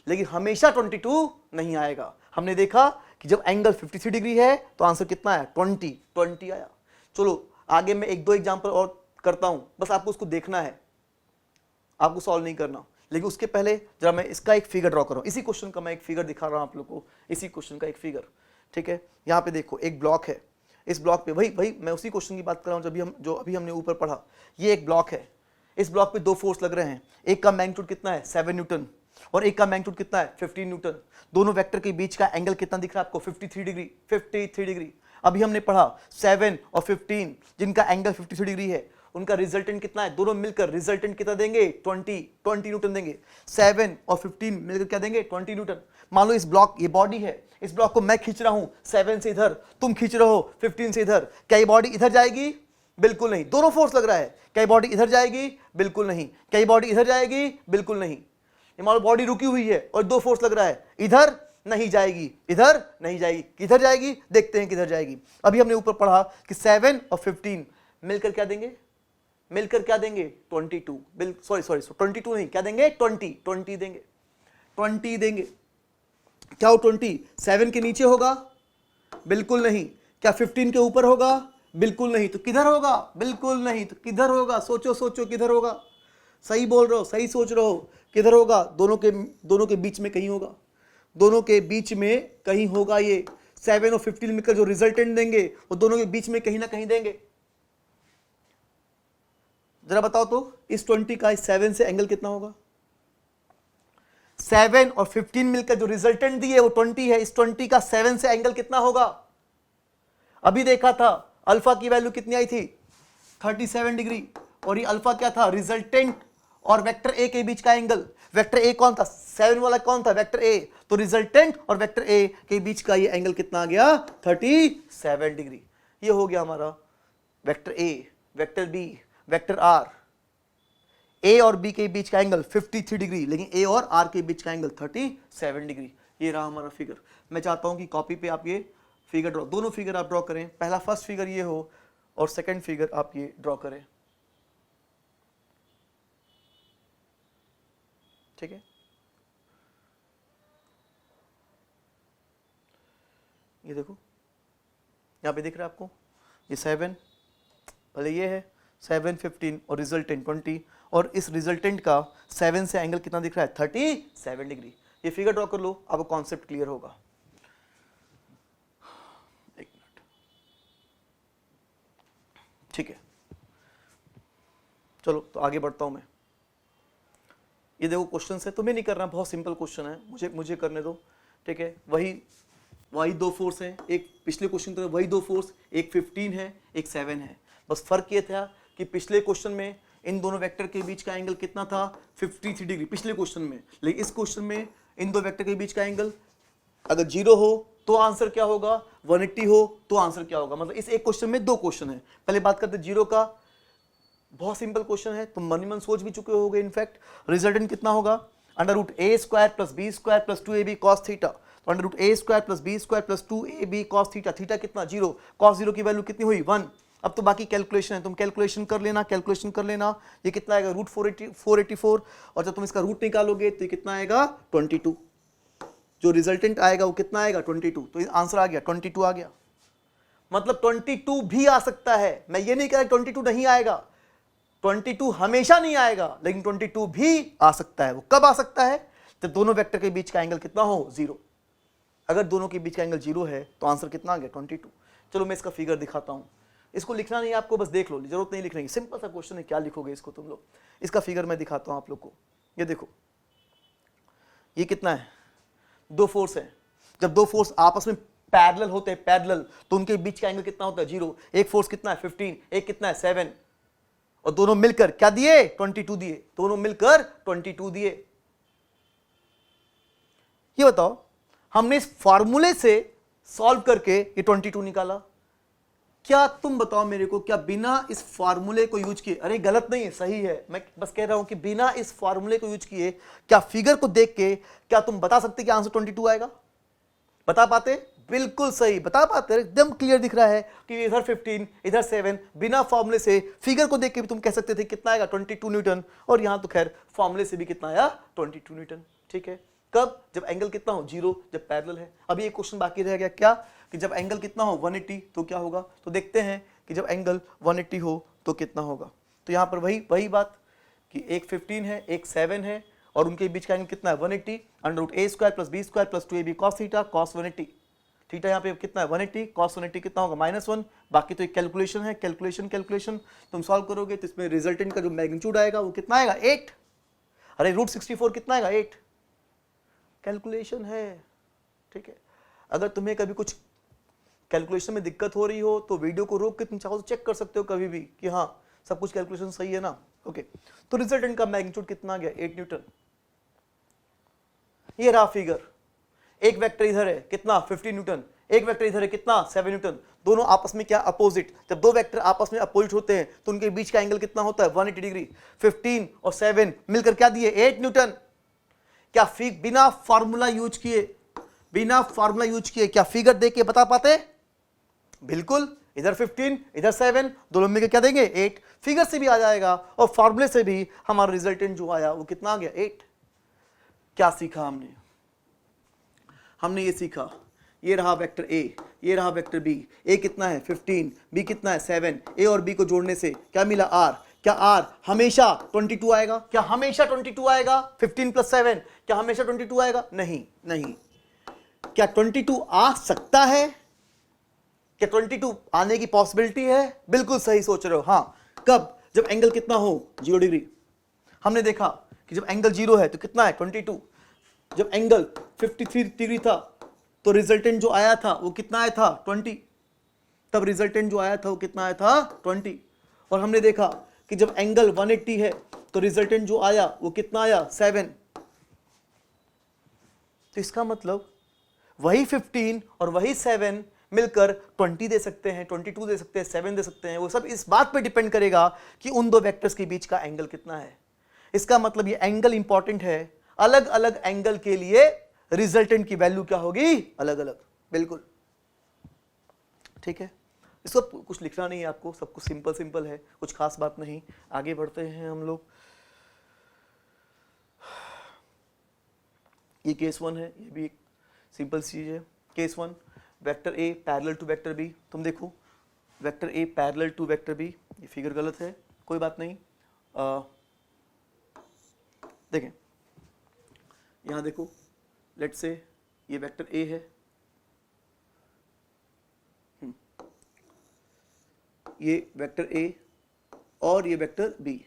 लेकिन हमेशा 22 नहीं आएगा। हमने देखा कि जब एंगल 53 डिग्री है तो आंसर कितना है 20 आया। चलो आगे मैं 1-2 एग्जांपल और करता हूं, बस आपको उसको देखना है, आपको सॉल्व नहीं करना। लेकिन उसके पहले जरा मैं इसका एक फिगर ड्रॉ कर रहा हूं, इसी क्वेश्चन का मैं एक फिगर दिखा रहा हूं आप लोग को, इसी क्वेश्चन का एक फिगर। ठीक है, यहाँ पे देखो एक ब्लॉक है, इस ब्लॉक पे वही मैं उसी क्वेश्चन की बात कर रहा हूँ जो अभी हमने ऊपर पढ़ा। ये एक ब्लॉक है, इस ब्लॉक पे 2 फोर्स लग रहे हैं, एक का मैग्नीट्यूड कितना है 7 न्यूटन और एक का मैग्नीट्यूड कितना है 15 न्यूटन। दोनों वेक्टर के बीच का एंगल कितना दिख रहा है आपको 53 डिग्री। अभी हमने पढ़ा 7 और 15 जिनका एंगल 53 डिग्री है, उनका रिजल्टेंट कितना है, दोनों मिलकर रिजल्टेंट कितना देंगे 20 न्यूटन देंगे। 7 और 15 मिलकर क्या देंगे 20 न्यूटन। मान लो इस ब्लॉक, ये बॉडी है, इस ब्लॉक को मैं खींच रहा हूं 7 से इधर, तुम खींच रहे हो 15 से इधर, क्या ये बॉडी इधर जाएगी? बिल्कुल नहीं। दोनों फोर्स लग रहा है, क्या ये बॉडी इधर जाएगी? बिल्कुल नहीं। क्या ये बॉडी इधर जाएगी? बिल्कुल नहीं। ये मान लो बॉडी रुकी हुई है और 2 फोर्स लग रहा है, इधर नहीं जाएगी, इधर नहीं जाएगी, किधर जाएगी? देखते हैं किधर जाएगी। अभी हमने ऊपर पढ़ा कि 7 और 15 मिलकर क्या देंगे, 22। सॉरी 22 नहीं, क्या देंगे 20 देंगे, 20 देंगे। क्या वो 20 7 के नीचे होगा? बिल्कुल नहीं। क्या 15 के ऊपर होगा? बिल्कुल नहीं। तो किधर होगा? बिल्कुल नहीं। तो किधर होगा? सोचो किधर होगा? सही बोल रहे हो, सही सोच रहे हो, किधर होगा? दोनों के बीच में कहीं होगा, दोनों के बीच में कहीं होगा। ये 7 और 15 मिलकर जो रिजल्टेंट देंगे वो दोनों के बीच में कहीं ना कहीं देंगे। जरा बताओ तो इस 20 का इस 7 से एंगल कितना होगा? 7 और 15 मिलकर जो रिजल्टेंट दिए वो 20 है, इस 20 का 7 से एंगल कितना होगा? अभी देखा था अल्फा की वैल्यू कितनी आई थी 37 डिग्री, और ये अल्फा क्या था? रिजल्टेंट और वेक्टर ए के बीच का एंगल। वेक्टर ए कौन था? 7 वाला कौन था? Vector A. तो रिजल्टेंट और वेक्टर ए के बीच का ये एंगल कितना आ गया 37 डिग्री। ये हो गया हमारा vector A, vector B, vector R. A और बी के बीच का एंगल 53 डिग्री, लेकिन ए और आर के बीच का एंगल 37 डिग्री। ये रहा हमारा फिगर। मैं चाहता हूं कि कॉपी पे आप ये फिगर ड्रॉ, दोनों फिगर आप ड्रॉ करें, पहला फर्स्ट फिगर ये हो और सेकंड फिगर आप ये ड्रॉ करें। ठीक है, ये देखो यहां पे दिख रहा है आपको, ये 7 भले ये है 7 15 और रिजल्टेंट 20, और इस रिजल्टेंट का 7 से एंगल कितना दिख रहा है 37 डिग्री। ये फिगर ड्रॉ कर लो, आपको कॉन्सेप्ट क्लियर होगा। एक मिनट, ठीक है, चलो तो आगे बढ़ता हूं मैं। ये देखो क्वेश्चन है, तुम्हें नहीं करना, बहुत सिंपल क्वेश्चन है, मुझे करने दो। ठीक है, वही 2 फोर्स हैं, एक पिछले क्वेश्चन की तरह वही 2 फोर्स, एक 15 है एक 7 है। बस फर्क ये था कि पिछले क्वेश्चन में इन दोनों वेक्टर के बीच का एंगल कितना था 53 डिग्री पिछले क्वेश्चन में, लेकिन इस क्वेश्चन में इन दो वेक्टर के बीच का एंगल अगर 0 हो तो आंसर क्या होगा, 180 हो तो आंसर क्या होगा। मतलब इस एक क्वेश्चन में 2 क्वेश्चन है। पहले बात करते 0 का, बहुत सिंपल क्वेश्चन है, तुम मन ही मन सोच भी चुके होगे। इनफैक्ट रिजल्टेंट कितना होगा √a² + b² + 2ab cos theta. तो √a² + b² + 2ab cos theta, theta कितना 0, cos 0 की वैल्यू कितनी हुई 1। अब तो बाकी कैलकुलेशन है, तुम कैलकुलेशन कर लेना, कैलकुलेशन कर लेना। ये कितना आएगा रूट 484, और जब तुम इसका रूट निकालोगे तो ये कितना आएगा 22। जो रिजल्टेंट आएगा वो कितना आएगा 22। तो आंसर आ गया 22 आ गया। मतलब 22 भी आ सकता है, मैं ये नहीं कह रहा 22 नहीं आएगा, 22 हमेशा नहीं आएगा, लेकिन 22 भी आ सकता है। वो कब आ सकता है? जब दोनों वेक्टर के बीच का एंगल कितना हो 0। अगर दोनों के बीच का एंगल 0 है तो आंसर कितना आ गया 22। चलो मैं इसका फिगर दिखाता हूं, इसको लिखना नहीं है आपको, बस देख लो, जरूरत नहीं लिखने की, सिंपल सा क्वेश्चन है, क्या लिखोगे इसको तुम लोग। इसका फिगर मैं दिखाता हूं आप लोग को। ये देखो, ये कितना है, दो फोर्स है। जब दो फोर्स आपस में पैरेलल होते हैं, पैरेलल, तो उनके बीच का एंगल कितना होता है 0। एक फोर्स कितना है 15, एक कितना है 7, और दोनों मिलकर क्या दिए 22 दिए, दोनों मिलकर 22 दिए। ये बताओ, हमने इस फॉर्मूले से सॉल्व करके ये 22 निकाला, क्या तुम बताओ मेरे को, क्या बिना इस फॉर्मूले को यूज किए, अरे गलत नहीं है, सही है, मैं बस कह रहा हूं कि बिना इस फॉर्मूले को यूज किए क्या फिगर को देख के क्या तुम बता सकते कि आंसर 22 आएगा? बता पाते? बिल्कुल सही बता पाते, एकदम क्लियर दिख रहा है कि इधर 15 इधर 7, बिना फॉर्मूले से फिगर को देख के भी तुम कह सकते थे कितना आएगा 22 न्यूटन, और यहां तो खैर फॉर्मूले से भी कितना आया 22 न्यूटन। ठीक है, कब? जब एंगल कितना हो 0, जब पैरेलल है। अभी एक क्वेश्चन बाकी रह गया, क्या कि जब एंगल कितना हो 180 तो क्या होगा। तो देखते हैं कि जब एंगल 180 हो तो कितना होगा। तो यहां पर वही बात कि एक 15 है, एक 7 है, और उनके बीच का एंगल कितना है 180, √a² + b² + 2ab cos theta cos 180। Theta यहाँ पे कितना है 180, cos 180 कितना होगा -1। बाकी तो एक कैलकुलेशन है, कैलकुलेशन तुम सॉल्व करोगे तो इसमें रिजल्टेंट का जो मैग्नीट्यूड आएगा वो कितना आएगा 8। अरे √64 कितना आएगा 8। कैलकुलेशन है। ठीक है, अगर तुम्हें कभी कुछ कैलकुलेशन में दिक्कत हो रही हो तो वीडियो को रोक के तुम चाहो तो चेक कर सकते हो कभी भी कि हाँ सब कुछ कैलकुलेशन सही है ना। ओके, तो रिजल्टेंट का मैग्नीट्यूड कितना आ गया 8 न्यूटन। ये रहा फिगर, एक वेक्टर इधर है कितना 15 न्यूटन, एक वेक्टर इधर है कितना 7 न्यूटन, दोनों आपस में क्या अपोजिट। जब दो वेक्टर आपस में अपोजिट होते हैं तो उनके बीच का एंगल कितना होता है 180 डिग्री। 15 और 7 मिलकर क्या दिए 8 न्यूटन। क्या बिना फॉर्मूला यूज किए क्या फिगर देख के बता पाते? बिल्कुल, इधर 15 इधर 7 दोनों मिलकर क्या देंगे 8। फिगर से भी आ जाएगा और फॉर्मूले से भी हमारा रिजल्टेंट जो आया वो कितना आ गया 8। क्या सीखा हमने ये सीखा, ये रहा वेक्टर A, ये रहा वेक्टर B। A कितना है 15, B कितना है 7, A और B को जोड़ने से क्या मिला R। क्या R हमेशा 22 आएगा? क्या हमेशा 22 आएगा? 15 + 7 क्या हमेशा 22 आएगा? नहीं। क्या 22 आ सकता है? क्या 22 आने की पॉसिबिलिटी है? बिल्कुल सही सोच रहे हो। हाँ, कब? जब एंगल कितना हो 0 डिग्री। हमने देखा कि जब एंगल 0 है तो कितना है 22। जब एंगल 53 डिग्री था तो रिजल्टेंट जो आया था वो कितना आया था 20। तब रिजल्टेंट जो आया था वो कितना आया था 20। और हमने देखा कि जब एंगल 180 है तो रिजल्टेंट जो आया वो कितना आया 7। तो इसका मतलब वही 15 और वही 7 मिलकर 20 दे सकते हैं, 22 दे सकते हैं, 7 दे सकते हैं। वो सब इस बात पे डिपेंड करेगा कि उन दो वेक्टर्स के बीच का एंगल कितना है। इसका मतलब ये एंगल इंपॉर्टेंट है, अलग अलग एंगल के लिए रिजल्टेंट की वैल्यू क्या होगी अलग अलग। बिल्कुल ठीक है, इसको कुछ लिखना नहीं है आपको, सब कुछ सिंपल है, कुछ खास बात नहीं। आगे बढ़ते हैं हम लोग। ये केस 1 है, ये भी एक सिंपल चीज है। Case 1, vector A parallel to vector B। तुम देखो vector A parallel to vector B, ये फिगर गलत है, कोई बात नहीं। देखें यहां देखो, लेट्स से ये वेक्टर A है, ये वेक्टर A और ये वेक्टर B,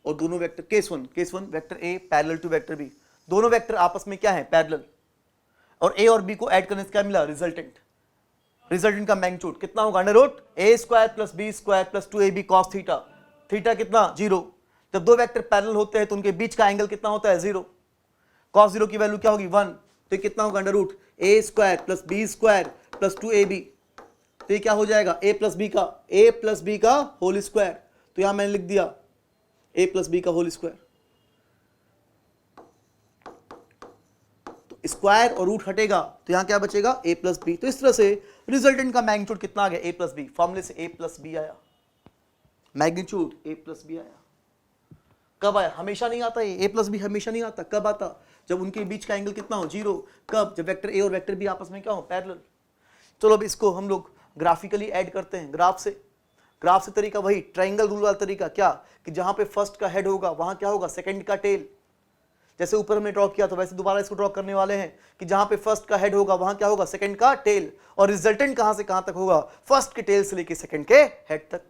और दोनों vector case 1 vector A parallel to vector B। दोनों वेक्टर आपस में क्या है पैरेलल, और A और B को ऐड करने से क्या मिला रिजल्टेंट का मैग्नीट्यूड कितना होगा √a² + b² + 2ab cos theta. Theta कितना 0। जब दो वेक्टर पैरेलल होते हैं तो उनके बीच का एंगल कितना होता है 0। cos 0 की वैल्यू क्या होगी 1, तो ये कितना होगा √a² + b² + 2ab। तो ये क्या हो जाएगा a + b का होल स्क्वायर। तो यहां मैंने लिख दिया a + b का होल स्क्वायर। तो स्क्वायर और रूट हटेगा तो यहाँ क्या बचेगा a प्लस बी। तो इस तरह से रिजल्टेंट का मैग्नीट्यूड कितना आ गया a प्लस बी, फॉर्मूले से a प्लस बी आया, मैग्नीट्यूड a प्लस बी आया। कब आया? हमेशा नहीं आता ये, a प्लस बी हमेशा नहीं आता। कब आता? जब उनके बीच का एंगल कितना हो, 0। कब? जब वेक्टर a और वेक्टर b आपस में क्या हो, पैरेलल। चलो अब इसको हम लोग ग्राफिकली ऐड करते हैं, ग्राफ से तरीका वही ट्राइंगल रूल वाला तरीका, क्या कि जहां पे फर्स्ट का हेड होगा वहां क्या होगा, सेकंड का टेल। जैसे ऊपर हमने ड्रॉ किया तो वैसे दोबारा इसको ड्रॉ करने वाले हैं कि जहां पे फर्स्ट का हेड होगा वहां क्या होगा, सेकंड का टेल, और रिजल्टेंट कहां से कहां तक होगा, फर्स्ट के टेल से लेके सेकंड के हेड तक।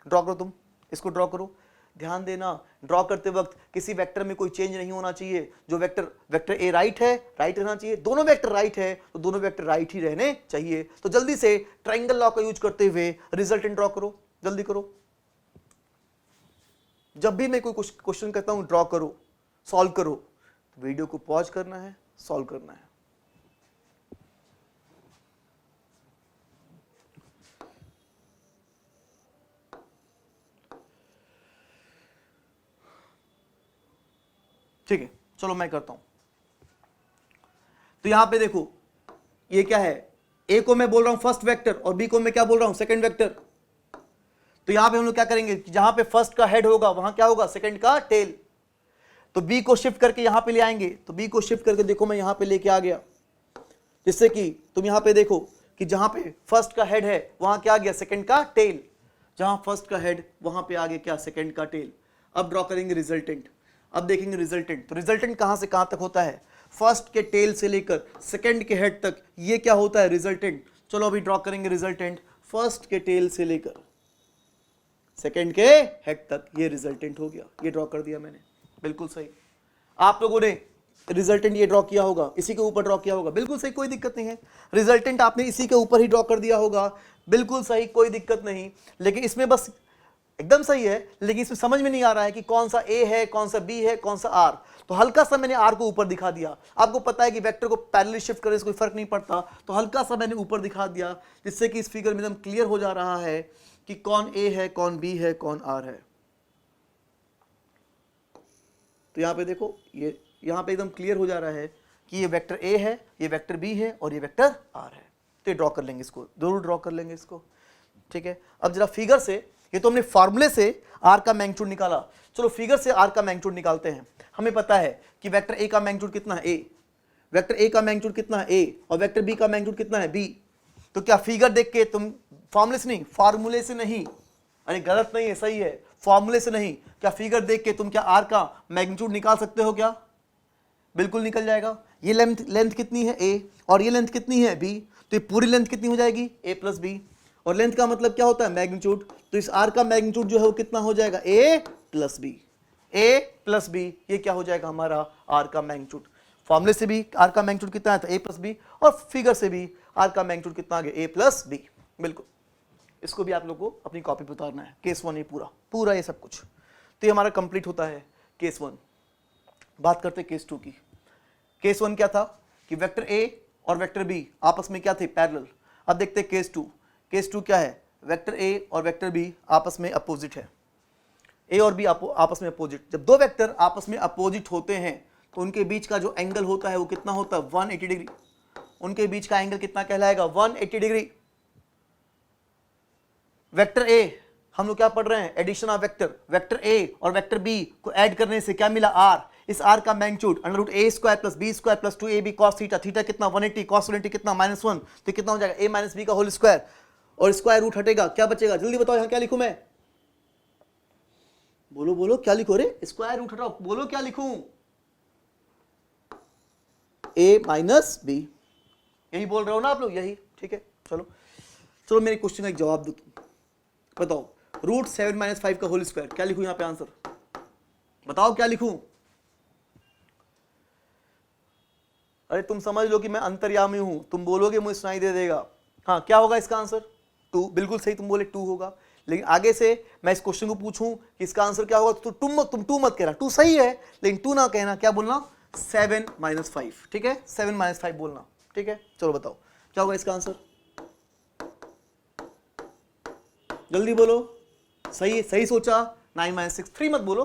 ड्रॉ करो, तुम इसको ड्रॉ करो। ध्यान देना, ड्रॉ करते वक्त किसी वेक्टर में कोई चेंज नहीं होना चाहिए। जो वेक्टर ए राइट है, राइट रहना चाहिए। दोनों वेक्टर राइट है तो दोनों वेक्टर राइट ही रहने चाहिए। तो जल्दी से ट्राइंगल लॉ का यूज करते हुए रिजल्टेंट ड्रॉ करो, जल्दी करो। जब भी मैं कोई क्वेश्चन कहता हूं ड्रॉ करो, सॉल्व करो, तो वीडियो को पॉज करना है, सॉल्व करना है। ठीक है, चलो मैं करता हूं। तो यहां पे देखो ये क्या है, ए को मैं बोल रहा हूं फर्स्ट वेक्टर और बी को मैं क्या बोल रहा हूं, सेकंड वेक्टर। तो यहां पे हम लोग क्या करेंगे कि जहां पे फर्स्ट का हेड होगा वहां क्या होगा, सेकंड का टेल। तो बी को शिफ्ट करके यहां पे ले आएंगे। तो बी को शिफ्ट करके देखो मैं यहां पे लेके आ गया, जिससे कि तुम यहां पे देखो कि जहां पे फर्स्ट का हेड है वहां क्या आ गया, सेकंड का टेल। जहां फर्स्ट का हेड वहां पे आ गया क्या, सेकंड का टेल। अब ड्रॉ करेंगे रिजल्टेंट। अब देखेंगे रिजल्टेंट। तो रिजल्टेंट कहां से कहां तक होता है, फर्स्ट के टेल से लेकर सेकंड के हेड तक, ये क्या होता है, रिजल्टेंट। चलो अभी ड्रॉ करेंगे रिजल्टेंट। फर्स्ट के टेल से लेकर सेकंड के हेड तक, ये रिजल्टेंट हो गया। ये ड्रॉ कर दिया मैंने, बिल्कुल सही। आप लोगों ने रिजल्टेंट ये ड्रॉ किया होगा, इसी के ऊपर ड्रॉ किया होगा, बिल्कुल सही, कोई दिक्कत नहीं है। रिजल्टेंट आपने इसी के ऊपर ही ड्रॉ कर दिया होगा, बिल्कुल सही, कोई दिक्कत नहीं। लेकिन इसमें बस एकदम सही है, लेकिन इसमें समझ में नहीं आ रहा है कि कौन सा ए है, कौन सा बी है, कौन सा आर। तो हल्का सा मैंने आर को ऊपर दिखा दिया। आपको पता है कि वेक्टर को पैरेलली शिफ्ट करने से कोई फर्क नहीं पड़ता, तो हल्का सा मैंने ऊपर दिखा दिया, जिससे कि इस फिगर में एकदम क्लियर हो जा रहा है कि कौन ए है, कौन बी है, कौन आर है। तो यहां पे देखो, ये यहां पे एकदम क्लियर हो जा रहा है कि ये वेक्टर ए है, ये वेक्टर बी है और ये वेक्टर आर है। तो ये ड्रॉ कर लेंगे, इसको जरूर ड्रॉ कर लेंगे इसको, ठीक है। अब जरा फिगर से, ये तो हमने फॉर्मूले से आर का मैग्नीट्यूड निकाला, चलो फिगर से आर का मैग्नीट्यूड निकालते हैं। हमें पता है कि वेक्टर ए का मैग्नीट्यूड कितना है, ए। वेक्टर ए का मैग्नीट्यूड कितना है, ए, और वेक्टर बी का मैग्नीट्यूड कितना है, बी। तो क्या फिगर देख के तुम, फॉर्मूले से नहीं, फॉर्मूले से नहीं, अरे गलत नहीं है, सही है, फॉर्मूले से नहीं, क्या फिगर देख के तुम क्या आर का मैग्नीट्यूड निकाल सकते हो क्या? बिल्कुल निकल जाएगा। ये लेंथ कितनी है, ए, और ये लेंथ कितनी है, बी। तो ये पूरी लेंथ कितनी हो जाएगी, ए प्लस बी। और लेंथ का मतलब क्या होता है, मैग्नीट्यूड। तो इस आर का मैग्नीट्यूड जो है वो कितना हो जाएगा, ए प्लस बी। ए प्लस बी, ये क्या हो जाएगा हमारा आर का मैग्नीट्यूड। फॉर्मूले से भी आर का मैग्नीट्यूड कितना है, तो ए प्लस बी, और फिगर से भी आर का मैग्नीट्यूड कितना आ गया, ए प्लस बी। बिल्कुल, इसको भी आप लोग को अपनी कॉपी पर उतारना है, केस 1 ये पूरा ये सब कुछ। तो ये हमारा कंप्लीट होता है केस 1। बात करते हैं केस 2 की। केस 1 क्या था कि वेक्टर ए और वेक्टर बी आपस में क्या थे, पैरेलल। अब देखते हैं केस 2। केस 2 क्या है, वेक्टर ए और वेक्टर बी आपस में अपोजिट है। ए और बी आपस में अपोजिट। जब दो वेक्टर आपस में अपोजिट होते हैं तो उनके बीच का जो एंगल होता है वो कितना होता है, 180 डिग्री। उनके बीच का एंगल कितना कहलाएगा, 180 डिग्री। वेक्टर ए, हम लोग क्या पढ़ रहे हैं, addition of vector. Vector A और वेक्टर बी को ऐड करने से क्या मिला, आर। इस आर का magnitude √a² + b² + 2ab cos theta. Theta कितना, 180, cos 180 कितना, -1। तो कितना हो जाएगा, a - b का होल स्क्वायर, और स्क्वायर रूट हटेगा, क्या बचेगा, जल्दी बताओ यहां क्या लिखूं मैं, बोलो बोलो क्या लिखो रे, स्क्वायर रूट हटाओ, बोलो क्या लिखूं, a - b। यही बोल रहे हो ना आप लोग, यही, ठीक है। चलो मेरे क्वेश्चन का एक जवाब दो तुम, बताओ √7 - 5 का होल स्क्वायर, क्या लिखूं यहां पे आंसर, बताओ क्या लिखूं। अरे तुम समझ लो कि मैं अंतर्यामी हूं, तुम बोलोगे मुझे सुनाई दे देगा। हाँ, क्या होगा इसका आंसर, 2। बिल्कुल सही, तुम बोले 2 होगा। लेकिन आगे से मैं इस क्वेश्चन को पूछूं कि इसका आंसर क्या होगा, तो तुम 2 मत कहना, 2 सही है लेकिन 2 ना कहना, क्या बोलना, 7 - 5, ठीक है, 7 - 5 बोलना, ठीक है। चलो बताओ क्या होगा इसका आंसर, जल्दी बोलो। सही सोचा, 9 - 6। 3 मत बोलो,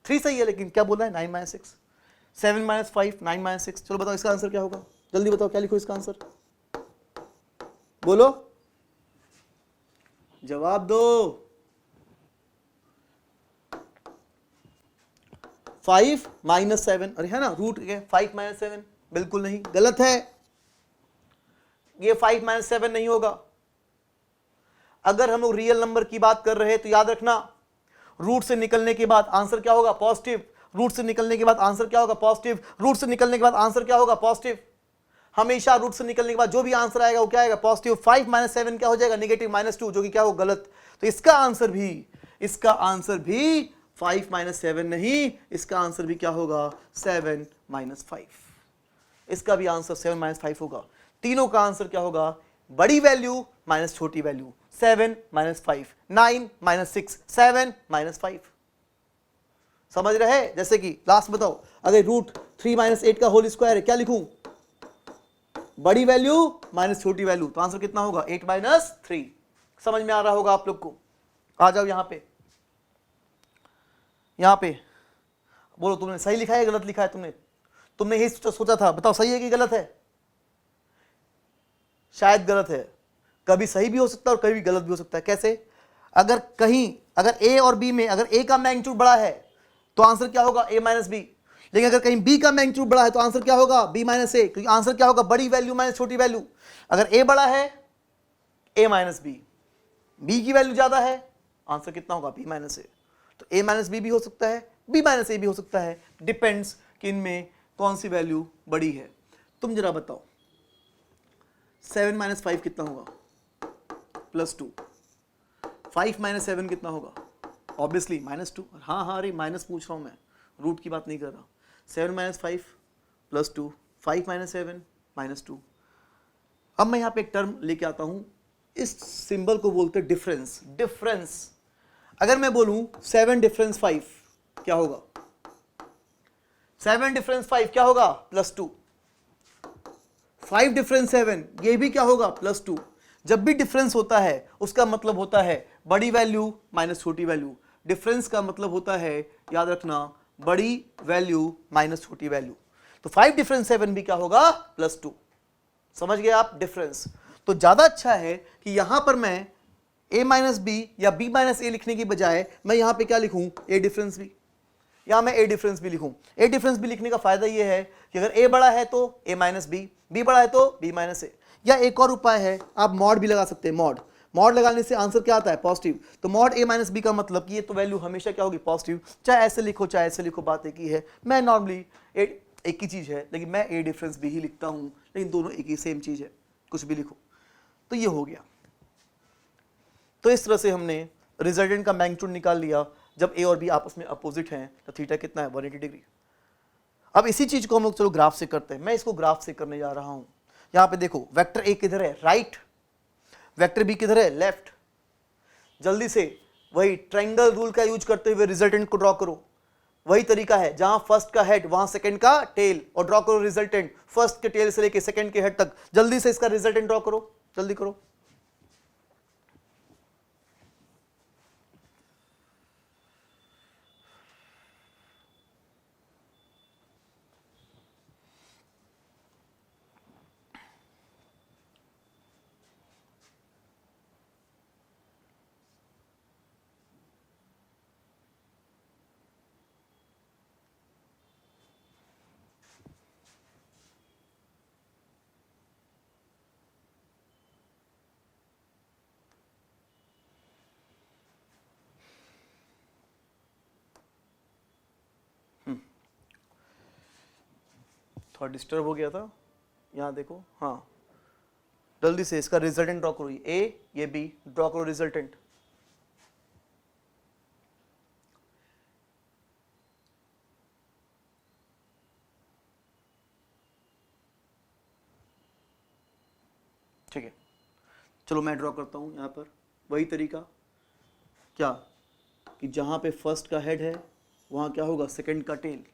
3 सही है लेकिन क्या बोला है, 9 - 6। 7 माइनस 5, 9 माइनस 6। चलो बताओ इसका आंसर क्या होगा, जल्दी बताओ क्या लिखो इसका आंसर, बोलो जवाब दो। 5 माइनस 7, अरे है ना रूट के 5 माइनस 7, बिल्कुल नहीं, गलत है, ये 5 माइनस 7 नहीं होगा। अगर हम लोग रियल नंबर की बात कर रहे हैं तो याद रखना रूट से निकलने के बाद आंसर क्या होगा, पॉजिटिव। रूट से निकलने के बाद आंसर क्या होगा, पॉजिटिव। रूट से निकलने के बाद आंसर क्या होगा, पॉजिटिव। हमेशा रूट से निकलने के बाद जो भी आंसर आएगा वो क्या आएगा, पॉजिटिव। 5 माइनस 7 क्या हो जाएगा, नेगेटिव -2, जो कि क्या हो, गलत। तो इसका आंसर भी 5 माइनस 7 नहीं, इसका आंसर भी क्या होगा, 7 माइनस 5। इसका भी आंसर 7 माइनस 5 होगा। तीनों का आंसर क्या होगा, बड़ी वैल्यू माइनस छोटी वैल्यू, 7 माइनस 5, 9 माइनस 6, 7 माइनस 5। समझ रहे, जैसे कि लास्ट बताओ, अगर रूट 3 माइनस 8 का होल स्क्वायर है, क्या लिखूं, बड़ी वैल्यू माइनस छोटी वैल्यू, तो आंसर कितना होगा, 8 माइनस 3। समझ में आ रहा होगा आप लोग को। आ जाओ यहां पे बोलो, तुमने सही लिखा है गलत लिखा है, तुमने यही सोचा था, बताओ सही है कि गलत है। शायद गलत है, कभी सही भी हो सकता है और कभी गलत भी हो सकता है। कैसे, अगर ए और बी में अगर ए का मैग्नीट्यूड बड़ा है तो आंसर क्या होगा, ए माइनस बी। लेकिन अगर कहीं बी का मैग्नीट्यूड बड़ा है तो आंसर क्या होगा, बी माइनस ए, क्योंकि आंसर क्या होगा, बड़ी वैल्यू माइनस छोटी वैल्यू। अगर ए बड़ा है, ए माइनस बी, बी की वैल्यू ज्यादा है, आंसर कितना होगा, बी माइनस ए। तो ए माइनस बी भी हो सकता है, बी माइनस ए भी हो सकता है, डिपेंड्स कि इनमें कौन सी वैल्यू बड़ी है। तुम जरा बताओ 7 माइनस 5 कितना होगा, +2। 5 माइनस 7 कितना होगा, ऑब्वियसली -2। हाँ, अरे माइनस पूछ रहा हूं मैं, रूट की बात नहीं कर रहा। 7 माइनस 5 +2, 5 माइनस 7 -2। अब मैं यहां पे एक टर्म लेके आता हूं, इस सिंबल को बोलते हैं डिफरेंस। अगर मैं बोलूं 7 डिफरेंस 5 क्या होगा, 7 डिफरेंस 5 क्या होगा, +2। 5 डिफरेंस 7 ये भी क्या होगा, +2। जब भी डिफरेंस होता है उसका मतलब होता है बड़ी वैल्यू माइनस छोटी वैल्यू। डिफरेंस का मतलब होता है, याद रखना, बड़ी वैल्यू माइनस छोटी वैल्यू। तो 5 डिफरेंस 7 भी क्या होगा, +2। समझ गए आप डिफरेंस। तो ज्यादा अच्छा है कि यहां पर मैं a माइनस बी या b माइनस ए लिखने की बजाय मैं यहां पे क्या लिखूं, a डिफरेंस भी। यहां मैं a डिफरेंस भी लिखूं। a डिफरेंस भी लिखने का फायदा यह है कि अगर a बड़ा है तो a माइनस बी, b बड़ा है तो b माइनस ए। या एक और उपाय है, आप मॉड भी लगा सकते हैं। मॉड लगाने से आंसर क्या आता है, पॉजिटिव। तो मॉड a माइनस बी का मतलब कि ये तो वैल्यू हमेशा क्या होगी, पॉजिटिव। चाहे ऐसे लिखो चाहे ऐसे लिखो, बात एक ही है। मैं नॉर्मली एक ही चीज है, लेकिन मैं a डिफरेंस भी ही लिखता हूं, लेकिन दोनों एक ही सेम चीज है, कुछ भी लिखो। तो ये हो गया। तो इस तरह से हमने रिजल्टेंट का मैग्नीट्यूड निकाल लिया। जब ए और बी आपस में अपोजिट हैं तो थीटा कितना है, 180 डिग्री। अब इसी चीज को हम लोग चलो ग्राफ से करते हैं। मैं इसको ग्राफ से करने जा रहा हूं। यहां पे देखो, वेक्टर ए किधर है, राइट, वेक्टर बी किधर है, लेफ्ट। जल्दी से वही ट्रायंगल रूल का यूज करते हुए रिजल्टेंट को ड्रॉ करो। वही तरीका है, जहां फर्स्ट का हेड वहां सेकंड का टेल, और ड्रॉ करो रिजल्टेंट फर्स्ट के टेल से लेके सेकंड के हेड तक। जल्दी से इसका रिजल्टेंट ड्रॉ करो, जल्दी करो। थोड़ा डिस्टर्ब हो गया था, यहाँ देखो। हाँ, जल्दी से इसका रिजल्टेंट ड्रॉ करो। ए ये बी, ड्रॉ करो रिजल्टेंट। ठीक है, चलो मैं ड्रॉ करता हूँ यहाँ पर। वही तरीका क्या कि जहाँ पे फर्स्ट का हेड है वहाँ क्या होगा, सेकंड का टेल।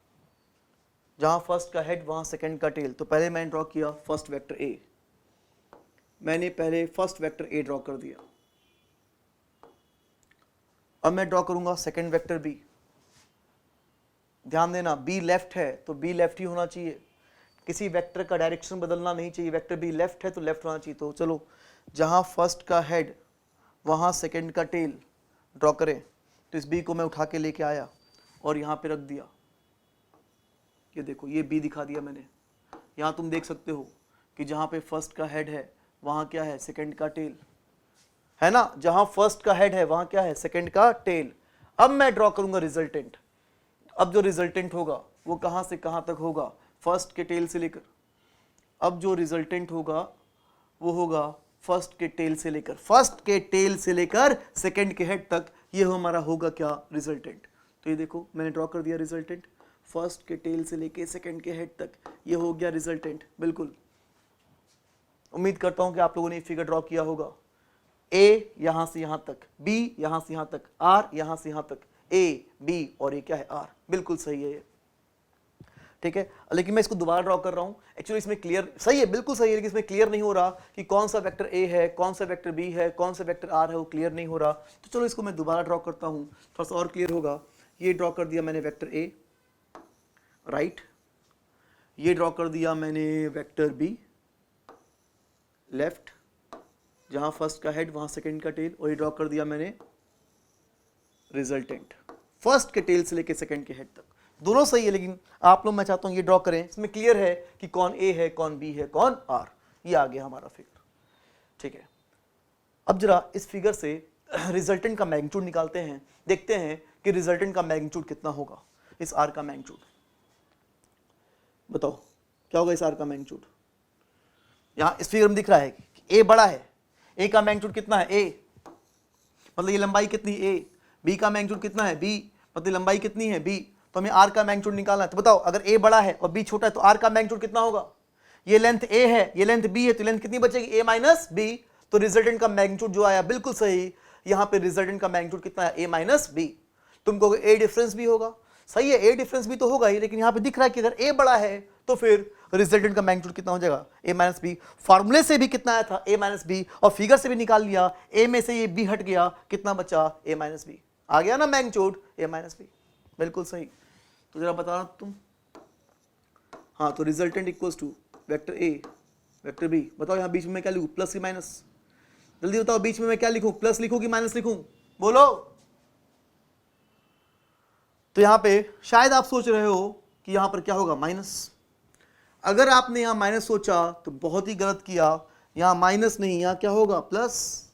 जहाँ फर्स्ट का हेड वहाँ सेकंड का टेल। तो पहले मैंने ड्रॉ किया फर्स्ट वेक्टर ए, मैंने पहले फर्स्ट वेक्टर ए ड्रॉ कर दिया। अब मैं ड्रॉ करूंगा सेकंड वेक्टर बी। ध्यान देना, बी लेफ्ट है तो बी लेफ्ट ही होना चाहिए, किसी वेक्टर का डायरेक्शन बदलना नहीं चाहिए, वेक्टर बी लेफ्ट है तो लेफ्ट होना चाहिए। तो चलो जहां फर्स्ट का हेड वहां सेकंड का टेल ड्रॉ करें। तो इस बी को मैं उठा के लेके आया और यहाँ पे रख दिया, ये देखो ये बी दिखा दिया मैंने। यहाँ तुम देख सकते हो कि जहाँ पे फर्स्ट का हेड है वहाँ क्या है, सेकंड का टेल है ना, जहाँ फर्स्ट का हेड है वहाँ क्या है, सेकंड का टेल। अब मैं ड्रॉ करूंगा रिजल्टेंट। अब जो रिजल्टेंट होगा वो कहाँ से कहाँ तक होगा, फर्स्ट के टेल से लेकर, अब जो रिजल्टेंट होगा वो होगा फर्स्ट के टेल से लेकर, फर्स्ट के टेल से लेकर सेकंड के हेड तक, ये हमारा होगा क्या, रिजल्टेंट। तो ये देखो मैंने ड्रॉ कर दिया रिजल्टेंट, फर्स्ट के टेल से लेकर सेकंड के हेड तक, ये हो गया रिजल्टेंट। बिल्कुल उम्मीद करता हूं कि आप लोगों ने फिगर ड्रॉ किया होगा। ए यहां से यहां तक, बी यहां से यहां तक, आर यहां से यहां तक, ए बी और ये क्या है, आर। बिल्कुल सही है ये, ठीक है। लेकिन मैं इसको दोबारा ड्रॉ कर रहा हूं, एक्चुअली इसमें क्लियर सही है, बिल्कुल सही है, लेकिन इसमें क्लियर नहीं हो रहा कि कौन सा वेक्टर ए है, कौन सा वेक्टर बी है, कौन सा वेक्टर आर है, वो क्लियर नहीं हो रहा। तो चलो इसको मैं दोबारा ड्रॉ करता हूं, थोड़ा सा और क्लियर होगा। ये ड्रॉ कर दिया मैंने वेक्टर ए राइट, ये ड्रॉ कर दिया मैंने वेक्टर बी लेफ्ट, जहां फर्स्ट का हेड वहां सेकंड का टेल, और ये ड्रॉ कर दिया मैंने रिजल्टेंट, फर्स्ट के टेल से लेके सेकंड के हेड तक। दोनों सही है, लेकिन आप लोग मैं चाहता हूं ये ड्रॉ करें, इसमें क्लियर है कि कौन ए है, कौन बी है, कौन आर। ये आ गया हमारा फिगर, ठीक है। अब जरा इस फिगर से रिजल्टेंट का मैग्नीट्यूड निकालते हैं, देखते हैं कि रिजल्टेंट का मैग्नीट्यूड कितना होगा, इस आर का मैग्नीट्यूड। बताओ क्या होगा इस आर का मैग्नीट्यूड। यहां इस फिगर में दिख रहा है कि ए बड़ा है, ए का मैग्नीट्यूड कितना है, ए मतलब ये लंबाई कितनी, ए। बी का मैग्नीट्यूड कितना है, बी मतलब लंबाई कितनी है, बी। तो हमें आर का मैग्नीट्यूड निकालना है। तो बताओ अगर ए बड़ा है और बी छोटा है तो आर का मैग्नीट्यूड कितना होगा। ये लेंथ ए है, ये लेंथ बी है, तो लेंथ कितनी बचेगी, ए माइनस बी। तो रिजल्टेंट का मैग्नीट्यूड जो आया बिल्कुल सही, यहाँ पे रिजल्टेंट का मैग्नीट्यूड कितना है, ए माइनस बी। तुम कहोगे ए डिफरेंस भी होगा, सही है, ए डिफरेंस भी तो होगा ही, लेकिन यहाँ पे दिख रहा है कि अगर ए बड़ा है तो फिर रिजल्टेंट का मैग्नीट्यूड कितना हो जाएगा, ए माइनस बी। फॉर्मूले से भी कितना आया था, ए माइनस बी, और फिगर से भी निकाल लिया, ए में से ये बी हट गया, कितना बचा, ए माइनस बी। आ गया ना मैग्नीट्यूड, ए माइनस बी। बिल्कुल सही। तो जरा बताना तुम, हाँ, तो resultant equals to vector A vector B. बताओ यहाँ बीच में मैं क्या लिखूं, प्लस की माइनस, जल्दी बताओ बीच में मैं क्या लिखूं, प्लस लिखूं कि माइनस लिखूं, बोलो। तो यहाँ पे शायद आप सोच रहे हो कि यहाँ पर क्या होगा, माइनस। अगर आपने यहाँ माइनस सोचा तो बहुत ही गलत किया, यहाँ माइनस नहीं, यहाँ क्या होगा, प्लस।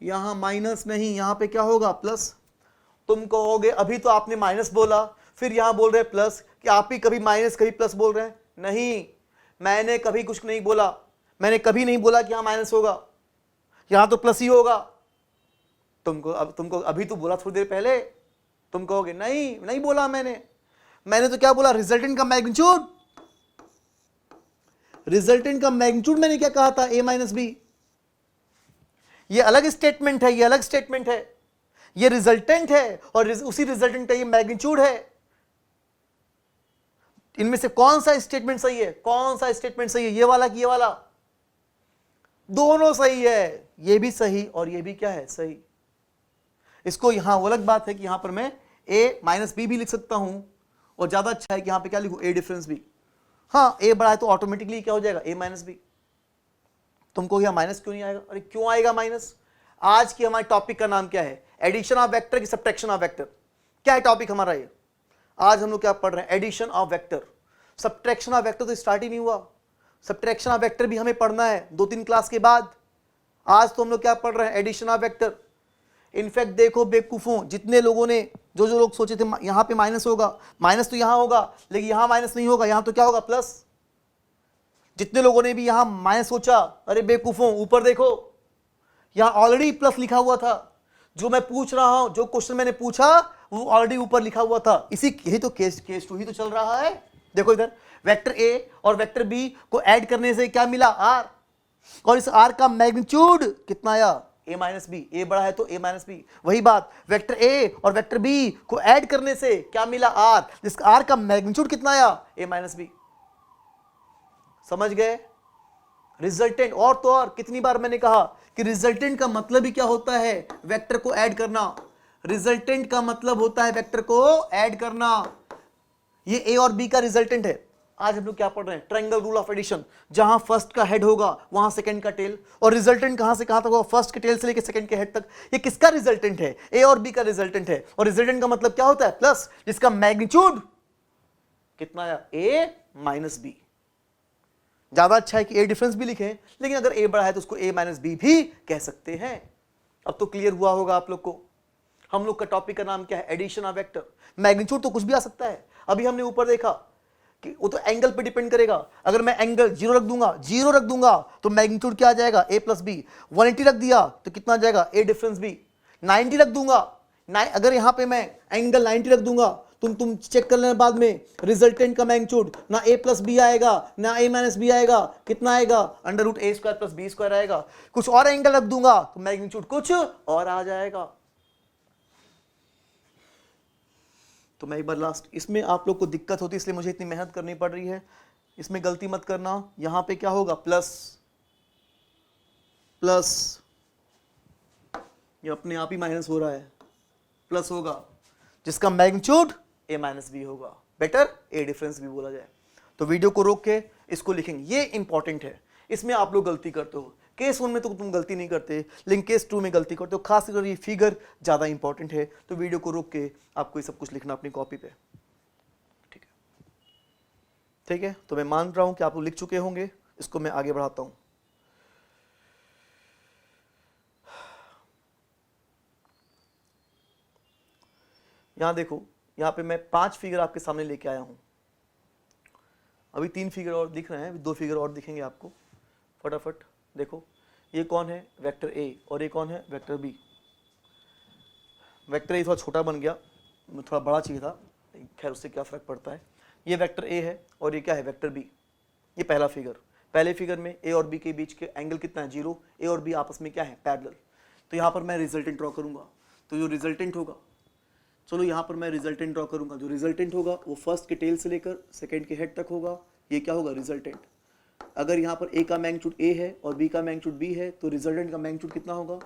यहाँ माइनस नहीं, यहाँ पे क्या होगा, प्लस। तुम कहोगे अभी तो आपने माइनस बोला, फिर यहां बोल रहे प्लस, कि आप ही कभी माइनस कभी प्लस बोल रहे हैं। नहीं, मैंने कभी कुछ नहीं बोला, मैंने कभी नहीं बोला कि यहां माइनस होगा, यहां तो प्लस ही होगा। तुमको अभी तो बोला थोड़ी देर पहले, तुम कहोगे नहीं नहीं बोला मैंने तो क्या बोला, रिजल्टेंट का मैग्नीट्यूड, रिजल्टेंट का मैग्नीट्यूड मैंने क्या कहा था, ए माइनस बी। ये अलग स्टेटमेंट है, ये अलग स्टेटमेंट है, ये रिजल्टेंट है और उसी रिजल्टेंट का ये मैग्नीट्यूड है। इनमें से कौन सा स्टेटमेंट सही है, कौन सा स्टेटमेंट सही है, ये वाला कि ये वाला, दोनों सही है, ये भी सही और ये भी क्या है, सही। इसको यहां वो अलग बात है कि यहां पर मैं a माइनस बी भी लिख सकता हूं, और ज्यादा अच्छा है कि यहां पे क्या लिखूं, a डिफरेंस भी। हाँ, a बड़ा है तो ऑटोमेटिकली क्या हो जाएगा, a माइनस बी। तुमको यहां माइनस क्यों नहीं आएगा, अरे क्यों आएगा माइनस। आज की हमारे टॉपिक का नाम क्या है, एडिशन ऑफ वेक्टर की सब्ट्रैक्शन ऑफ वेक्टर। क्या है टॉपिक हमारा ये, आज हम लोग क्या पढ़ रहे हैं, addition of vector. Subtraction of vector तो स्टार्ट ही नहीं हुआ, सब्ट्रैक्शन ऑफ वेक्टर भी हमें पढ़ना है 2-3 क्लास के बाद। आज तो हम लोग क्या पढ़ रहे हैं, एडिशन ऑफ वेक्टर। इनफैक्ट देखो बेवकूफों, जितने लोगों ने जो लोग सोचे थे यहां पे माइनस होगा, माइनस तो यहां होगा, लेकिन यहां माइनस नहीं होगा, यहां तो क्या होगा, प्लस। जितने लोगों ने भी यहां माइनस सोचा, अरे बेवकूफों ऊपर देखो, यहां ऑलरेडी प्लस लिखा हुआ था। जो मैं पूछ रहा हूं, जो क्वेश्चन मैंने पूछा वो ऑलरेडी ऊपर लिखा हुआ था। इसी यही तो केस 2 ही तो चल रहा है। देखो इधर वेक्टर ए और वेक्टर बी को ऐड करने से क्या मिला, आर, और इस आर का मैग्नीट्यूड कितना आया, ए माइनस बी। ए बड़ा है तो ए माइनस बी। वही बात, वेक्टर ए और वेक्टर बी को ऐड करने से क्या मिला, आर, जिसका आर का मैग्नीट्यूड कितना आया, ए माइनस बी। समझ गए। रिजल्टेंट, और तो और कितनी बार मैंने कहा कि रिजल्टेंट का मतलब ही क्या होता है, वेक्टर को ऐड करना। रिजल्टेंट का मतलब होता है वेक्टर को ऐड करना। ये ए और बी का रिजल्टेंट है। आज हम लोग क्या पढ़ रहे हैं? ट्रायंगल रूल ऑफ एडिशन, जहां फर्स्ट का हेड होगा वहां सेकंड का टेल, और रिजल्टेंट कहां से कहां तक होगा? फर्स्ट के टेल से लेकर सेकंड के हेड तक। ये किसका रिजल्टेंट है? ए और बी का रिजल्टेंट है। और रिजल्टेंट का मतलब क्या होता है? प्लस, जिसका मैग्नीट्यूड कितना आया? ए माइनस बी। ज्यादा अच्छा है कि ए डिफरेंस भी लिखें, लेकिन अगर ए बड़ा है तो उसको ए माइनस बी भी कह सकते हैं। अब तो क्लियर हुआ होगा आप लोग को। हम लोग का टॉपिक का नाम क्या है? Addition of vector. मैग्नीट्यूड तो कुछ भी आ सकता है। अभी हमने ऊपर देखा कि वो तो एंगल पे डिपेंड करेगा। अगर मैं एंगल जीरो रख दूंगा तो मैग्नीट्यूड क्या आ जाएगा? ए प्लस बी। 180 रख दिया तो कितना आ जाएगा? ए डिफरेंस बी। 90 रख दूंगा, अगर यहां पे मैं एंगल 90 रख दूंगा, तुम चेक कर लेना बाद में, रिजल्टेंट का मैग्नीट्यूड ना ए प्लस बी आएगा ना ए माइनस बी आएगा। कितना आएगा? Under root A square plus B square आएगा। कुछ और एंगल रख दूंगा तो मैग्नीट्यूड कुछ और आ जाएगा। तो मैं एक बार लास्ट, इसमें आप लोग को दिक्कत होती है इसलिए मुझे इतनी मेहनत करनी पड़ रही है। इसमें गलती मत करना। यहां पे क्या होगा? प्लस प्लस, ये अपने आप ही माइनस हो रहा है, प्लस होगा जिसका मैग्नीट्यूड ए माइनस बी होगा। बेटर ए डिफरेंस भी बोला जाए। तो वीडियो को रोक के इसको लिखेंगे, ये इंपॉर्टेंट है। इसमें आप लोग गलती करते हो। केस 1 में तो तुम गलती नहीं करते, लेकिन केस 2 में गलती करते हो। खासकर ये फिगर ज़्यादा इंपॉर्टेंट है। तो वीडियो को रोक के आपको ये सब कुछ लिखना अपनी कॉपी पे। ठीक है, ठीक है। तो मैं मान रहा हूं कि आप लोग लिख चुके होंगे। इसको मैं आगे बढ़ाता हूं। यहां देखो, यहां पे मैं 5 फिगर आपके सामने लेके आया हूं। अभी 3 फिगर और दिख रहे हैं, 2 फिगर और दिखेंगे आपको। फटाफट देखो, ये कौन है? Vector A. और ये कौन है? Vector B. वेक्टर ए थोड़ा छोटा बन गया, थोड़ा बड़ा चाहिए था, खैर उससे क्या फर्क पड़ता है। ये वेक्टर ए है और ये क्या है? Vector B. ये पहला फिगर। पहले फिगर में ए और बी के बीच के एंगल कितना है? 0। ए और बी आपस में क्या है? पैरेलल। तो यहाँ पर मैं रिजल्टेंट ड्रॉ करूंगा। तो जो रिजल्टेंट होगा, चलो यहाँ पर मैं रिजल्टेंट ड्रॉ करूंगा। जो रिजल्टेंट होगा वो फर्स्ट के टेल से लेकर सेकंड के हेड तक होगा। ये क्या होगा? रिजल्टेंट। अगर यहाँ पर ए का मैग्नीट्यूड ए है और बी का मैग्नीट्यूड बी है तो रिजल्टेंट का मैग्नीट्यूड कितना होगा?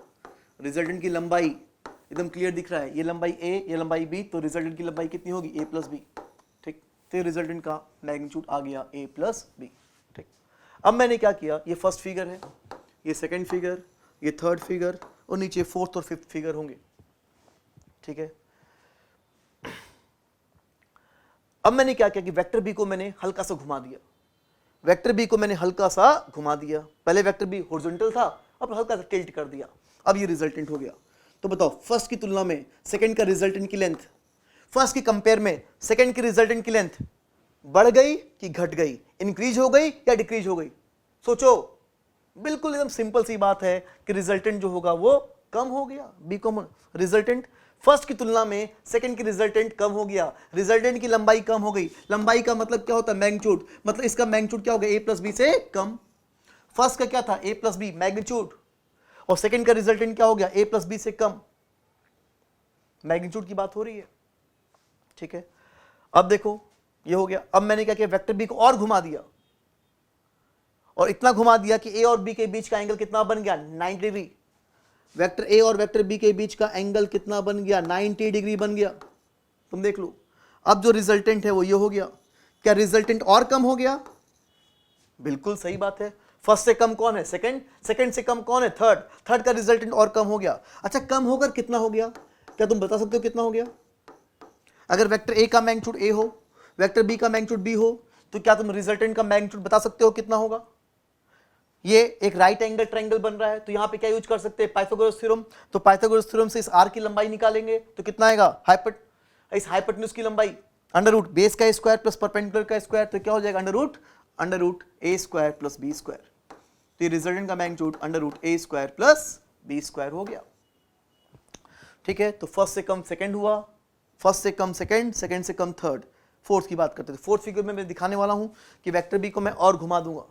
रिजल्टेंट की लंबाई एकदम क्लियर दिख रहा है, ये लंबाई ए, ये लंबाई बी, तो रिजल्टेंट की लंबाई कितनी होगी? ए प्लस बी। ठीक, तो रिजल्टेंट का मैग्नीट्यूड आ गया ए प्लस बी। ठीक, अब मैंने क्या किया? ये फर्स्ट फिगर है, ये सेकेंड फिगर, ये थर्ड फिगर, और नीचे फोर्थ और फिफ्थ फिगर होंगे। ठीक है, अब मैंने क्या किया कि वेक्टर बी को मैंने हल्का सा घुमा दिया। वेक्टर बी को मैंने हल्का सा घुमा दिया। पहले वेक्टर बी हॉरिजॉन्टल था, अब हल्का सा टिल्ट कर दिया। अब ये रिजल्टेंट हो गया। तो बताओ, फर्स्ट की तुलना में सेकंड का रिजल्टेंट की लेंथ, फर्स्ट की कंपेयर में सेकंड की रिजल्टेंट की लेंथ बढ़ गई कि घट गई? इंक्रीज हो गई या डिक्रीज हो गई? सोचो। बिल्कुल एकदम सिंपल सी बात है कि रिजल्टेंट जो होगा वो कम हो गया। बी कॉमन रिजल्टेंट फर्स्ट की तुलना में सेकंड की रिजल्टेंट कम हो गया। रिजल्टेंट की लंबाई कम हो गई। लंबाई का मतलब क्या होता है? मैग्नीट्यूड। मतलब इसका मैग्नीट्यूड क्या हो गया? ए प्लस बी से कम। फर्स्ट का क्या था? ए प्लस बी मैग्नीट्यूड, और सेकंड का रिजल्टेंट क्या हो गया? ए प्लस बी से कम। मैग्नीट्यूड की बात हो रही है। ठीक है, अब देखो ये हो गया। अब मैंने क्या किया? वेक्टर बी को और घुमा दिया, और इतना घुमा दिया कि ए और बी के बीच का एंगल कितना बन गया? 90 डिग्री। वेक्टर ए और वेक्टर बी के बीच का एंगल कितना बन गया? 90 डिग्री बन गया। तुम देख लो। अब जो रिजल्टेंट है वो ये हो गया। क्या रिजल्टेंट और कम हो गया? बिल्कुल सही बात है। फर्स्ट से कम कौन है? सेकंड। सेकंड से कम कौन है? थर्ड। थर्ड का रिजल्टेंट और कम हो गया। अच्छा, कम होकर कितना हो गया? क्या तुम बता सकते हो कितना हो गया? अगर वेक्टर ए का मैग्नीट्यूड ए हो, वेक्टर बी का मैग्नीट्यूड बी हो, तो क्या तुम रिजल्टेंट का मैग्नीट्यूड बता सकते हो कितना होगा? ये एक राइट एंगल ट्रायंगल बन रहा है, तो यहां पे क्या यूज कर सकते हैं? Pythagoras theorem. तो पाइथागोरस थ्योरम से इस आर की लंबाई निकालेंगे तो कितना आएगा? इस हाइपोटेन्यूज की लंबाई अंडर रूट बेस का स्क्वायर प्लस परपेंडिकुलर का स्क्वायर, तो क्या हो जाएगा? Under root A square plus B square. तो ये रिजल्टेंट का magnitude under root A square plus B square हो गया। ठीक है, तो फर्स्ट से कम सेकंड हुआ, फर्स्ट से कम सेकंड, सेकंड से कम थर्ड। फोर्थ की बात करते थे। फोर्थ फिगर में मैं दिखाने वाला हूं कि वेक्टर बी को मैं और घुमा दूंगा।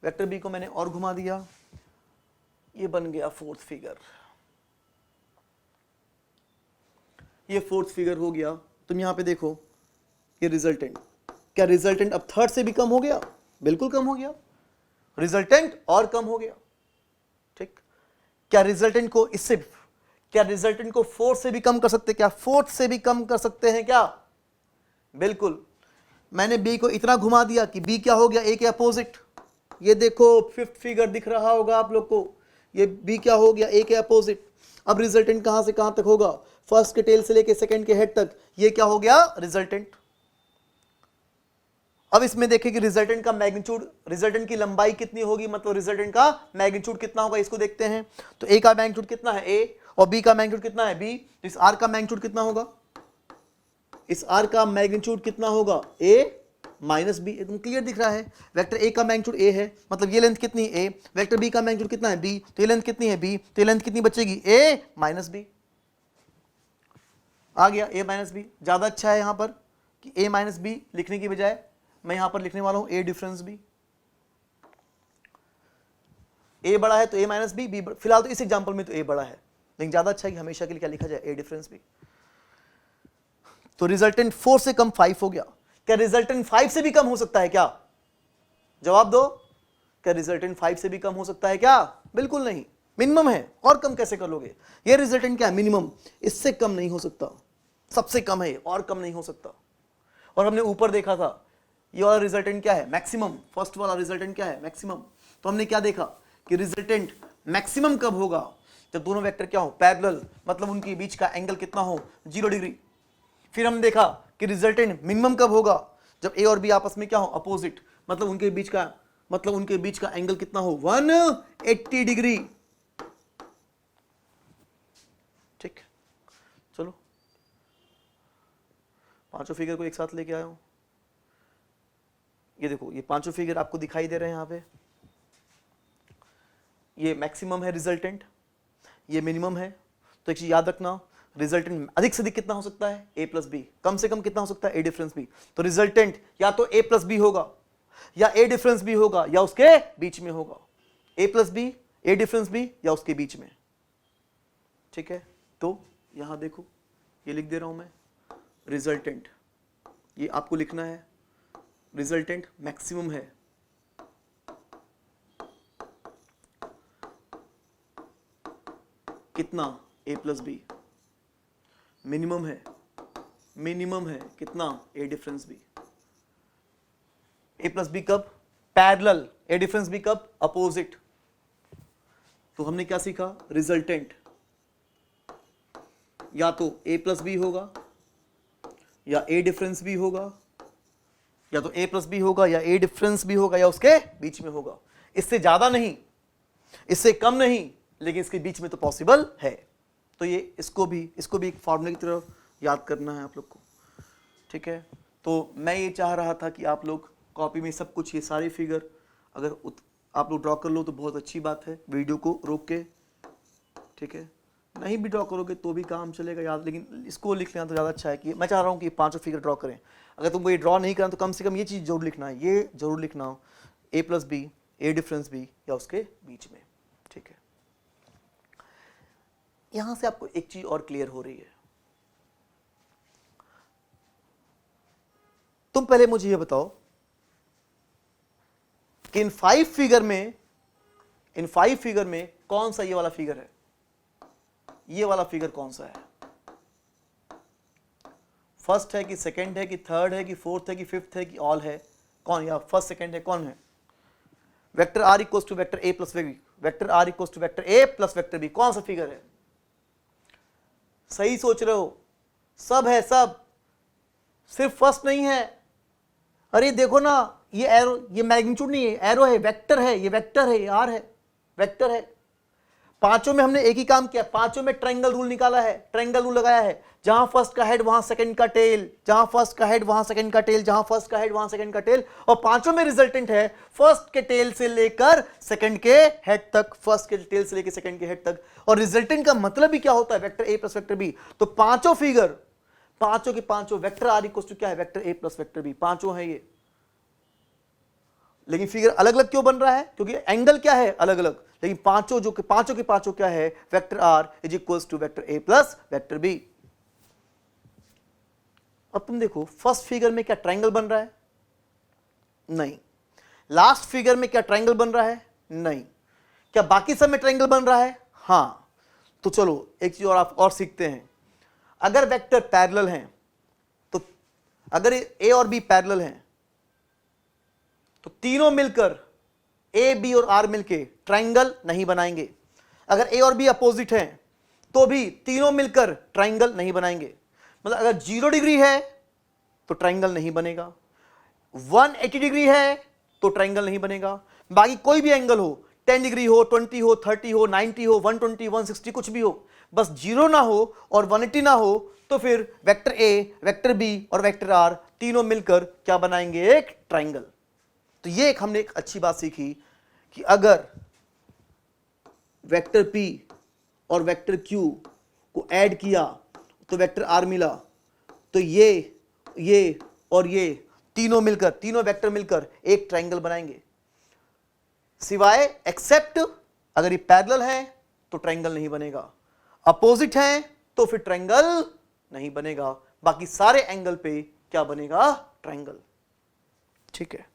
वेक्टर बी को मैंने और घुमा दिया, ये बन गया फोर्थ फिगर। ये फोर्थ फिगर हो गया। तुम यहां पे देखो, ये रिजल्टेंट। क्या रिजल्टेंट अब थर्ड से भी कम हो गया? बिल्कुल कम हो गया। रिजल्टेंट और कम हो गया। ठीक, क्या रिजल्टेंट को इससे, क्या रिजल्टेंट को फोर्थ से भी कम कर सकते? क्या फोर्थ से भी कम कर सकते हैं क्या? बिल्कुल। मैंने बी को इतना घुमा दिया कि बी क्या हो गया, ए के अपोजिट। ये देखो फिफ्थ फिगर दिख रहा होगा आप लोग को, ये बी क्या हो गया, ए के अपोजिट। अब रिजल्टेंट कहां से कहां तक होगा, फर्स्ट के टेल से लेके सेकंड के हेड तक, ये क्या हो गया रिजल्टेंट। अब इसमें देखिए कि रिजल्टेंट का मैग्नीट्यूड, रिजल्टेंट की लंबाई कितनी होगी, मतलब रिजल्टेंट का मैग्नीट्यूड कितना होगा, इसको देखते हैं। तो ए का मैग्नीट्यूड कितना है ए, और बी का मैग्नीट्यूड कितना है बी, तो इस आर का मैग्नीट्यूड कितना होगा, इस आर का मैग्नीट्यूड कितना होगा ए माइनस बी। एकदम क्लियर दिख रहा है, वेक्टर ए का मैग्नीट्यूड ए है, मतलब ये लेंथ कितनी ए, वेक्टर बी का मैग्नीट्यूड कितना है बी, तो ये लेंथ कितनी है बी, तो ये लेंथ कितनी बचेगी ए माइनस बी। आ गया ए माइनस बी। ज्यादा अच्छा है यहां पर कि ए माइनस बी लिखने की बजाय मैं यहां पर लिखने वाला हूं ए डिफरेंस बी। ए बड़ा है तो ए माइनस बी, बी फिलहाल तो इस एग्जांपल में तो ए बड़ा है, लेकिन ज्यादा अच्छा है कि हमेशा के लिए क्या लिखा जाए ए डिफरेंस बी। तो रिजल्टेंट 4 से कम 5 हो गया। क्या रिजल्टेंट 5 से भी कम हो सकता है क्या, जवाब दो, क्या रिजल्टेंट 5 से भी कम हो सकता है क्या, बिल्कुल नहीं, मिनिमम है। और कम कैसे कर लोगे, ये रिजल्टेंट क्या है मिनिमम, इससे कम नहीं हो सकता, सबसे कम है और कम नहीं हो सकता। और हमने ऊपर देखा था ये वाला रिजल्टेंट क्या है मैक्सिमम, फर्स्ट वाला रिजल्टेंट क्या है मैक्सिमम। तो हमने क्या देखा कि रिजल्टेंट मैक्सिमम कब होगा, जब दोनों वेक्टर क्या हो पैरेलल, मतलब उनके बीच का एंगल कितना हो 0 डिग्री। फिर हमने देखा कि रिजल्टेंट मिनिमम कब होगा, जब ए और बी आपस में क्या हो अपोजिट, मतलब उनके बीच का एंगल कितना हो 180 डिग्री। ठीक, चलो पांचों फिगर को एक साथ लेके आया हूं। ये देखो ये पांचों फिगर आपको दिखाई दे रहे हैं यहां पे, ये मैक्सिमम है रिजल्टेंट, ये मिनिमम है। तो एक चीज याद रखना, रिजल्टेंट अधिक से अधिक कितना हो सकता है a प्लस बी, कम से कम कितना हो सकता है a डिफरेंस b। तो रिजल्टेंट या तो a प्लस बी होगा या a डिफरेंस b होगा या उसके बीच में होगा, a plus B, a difference b या उसके बीच में। ठीक है, तो यहां देखो ये लिख दे रहा हूं मैं, रिजल्टेंट ये आपको लिखना है, रिजल्टेंट मैक्सिमम है कितना a प्लस बी, मिनिमम है कितना a difference b। a plus B कब पैरेलल, a डिफरेंस b कब अपोजिट। तो हमने क्या सीखा, रिजल्टेंट या तो a प्लस बी होगा या a डिफरेंस b होगा, या तो a प्लस बी होगा या a डिफरेंस b होगा या उसके बीच में होगा। इससे ज्यादा नहीं, इससे कम नहीं, लेकिन इसके बीच में तो पॉसिबल है। तो ये इसको भी एक फॉर्मूले की तरह याद करना है आप लोग को। ठीक है, तो मैं ये चाह रहा था कि आप लोग कॉपी में सब कुछ ये सारे फिगर अगर आप लोग ड्रॉ कर लो तो बहुत अच्छी बात है, वीडियो को रोक के। ठीक है, नहीं भी ड्रॉ करोगे तो भी काम चलेगा याद, लेकिन इसको लिख लेना तो ज़्यादा अच्छा है। कि मैं चाह रहा हूँ कि पांचों फिगर ड्रॉ करें, अगर तुमको ये ड्रॉ नहीं करना तो कम से कम ये चीज़ जरूर लिखना है, ये जरूर लिखना हो a plus B, a difference b या उसके बीच में। ठीक है, यहां से आपको एक चीज और क्लियर हो रही है। तुम पहले मुझे ये बताओ कि इन 5 फिगर में कौन सा ये वाला फिगर है, ये वाला फिगर कौन सा है, फर्स्ट है कि सेकंड है कि थर्ड है कि फोर्थ है कि फिफ्थ है कि ऑल है, कौन, या फर्स्ट सेकंड है कौन है। Vector r equals to vector a plus B, vector r equals to vector a plus vector b, कौन सा फिगर है। सही सोच रहे हो, सब है सब, सिर्फ फर्स्ट नहीं है। अरे देखो ना ये एरो, ये मैग्नीट्यूड नहीं है, एरो है, वेक्टर है, ये वेक्टर है, ये आर है, वेक्टर है। पांचों में हमने एक ही काम किया, पांचों में ट्रायंगल रूल निकाला है, ट्रायंगल रूल लगाया है, जहां फर्स्ट का हेड वहां सेकंड का टेल, जहां फर्स्ट का हेड वहां सेकंड का टेल, जहां फर्स्ट का हेड वहां सेकंड का टेल। और पांचों में रिजल्टेंट है फर्स्ट के टेल से लेकर सेकंड के हेड तक, फर्स्ट के टेल से लेकर सेकंड के हेड तक। और रिजल्टेंट का मतलब भी क्या होता है, vector a plus vector b। तो पांचों फिगर, पांचों के पांचों वेक्टर r इक्वल टू क्या है, vector a plus vector b, पांचों है ये। लेकिन फिगर अलग अलग क्यों बन रहा है, क्योंकि एंगल क्या है अलग अलग, लेकिन पांचों के पांचों क्या है, vector r is equals to vector a plus vector b। अब तुम देखो फर्स्ट फिगर में क्या ट्रायंगल बन रहा है, नहीं। लास्ट फिगर में क्या ट्रायंगल बन रहा है, नहीं। क्या बाकी सब में ट्रायंगल बन रहा है, हाँ। तो चलो एक चीज और आप और सीखते हैं, अगर वेक्टर पैरेलल हैं तो अगर ए और बी पैरेलल हैं तो तीनों मिलकर ए बी और आर मिलके ट्राइंगल नहीं बनाएंगे। अगर ए और बी अपोजिट हैं तो भी तीनों मिलकर ट्राइंगल नहीं बनाएंगे। मतलब अगर 0 डिग्री है तो ट्राइंगल नहीं बनेगा, 180 डिग्री है तो ट्राइंगल नहीं बनेगा। बाकी कोई भी एंगल हो, 10 डिग्री हो, 20 हो, 30 हो, 90 हो, 120, 160 कुछ भी हो, बस 0 ना हो और 180 ना हो तो फिर वेक्टर ए, वेक्टर बी और वेक्टर आर तीनों मिलकर क्या बनाएंगे? एक ट्राइंगल। तो ये एक हमने एक अच्छी बात सीखी कि अगर वेक्टर पी और वेक्टर क्यू को ऐड किया तो वेक्टर आर मिला, तो ये और ये तीनों मिलकर, तीनों वेक्टर मिलकर एक ट्राइंगल बनाएंगे। सिवाय एक्सेप्ट अगर ये पैरेलल है तो ट्राइंगल नहीं बनेगा, अपोजिट है तो फिर ट्राइंगल नहीं बनेगा। बाकी सारे एंगल पे क्या बनेगा? ट्राइंगल। ठीक है,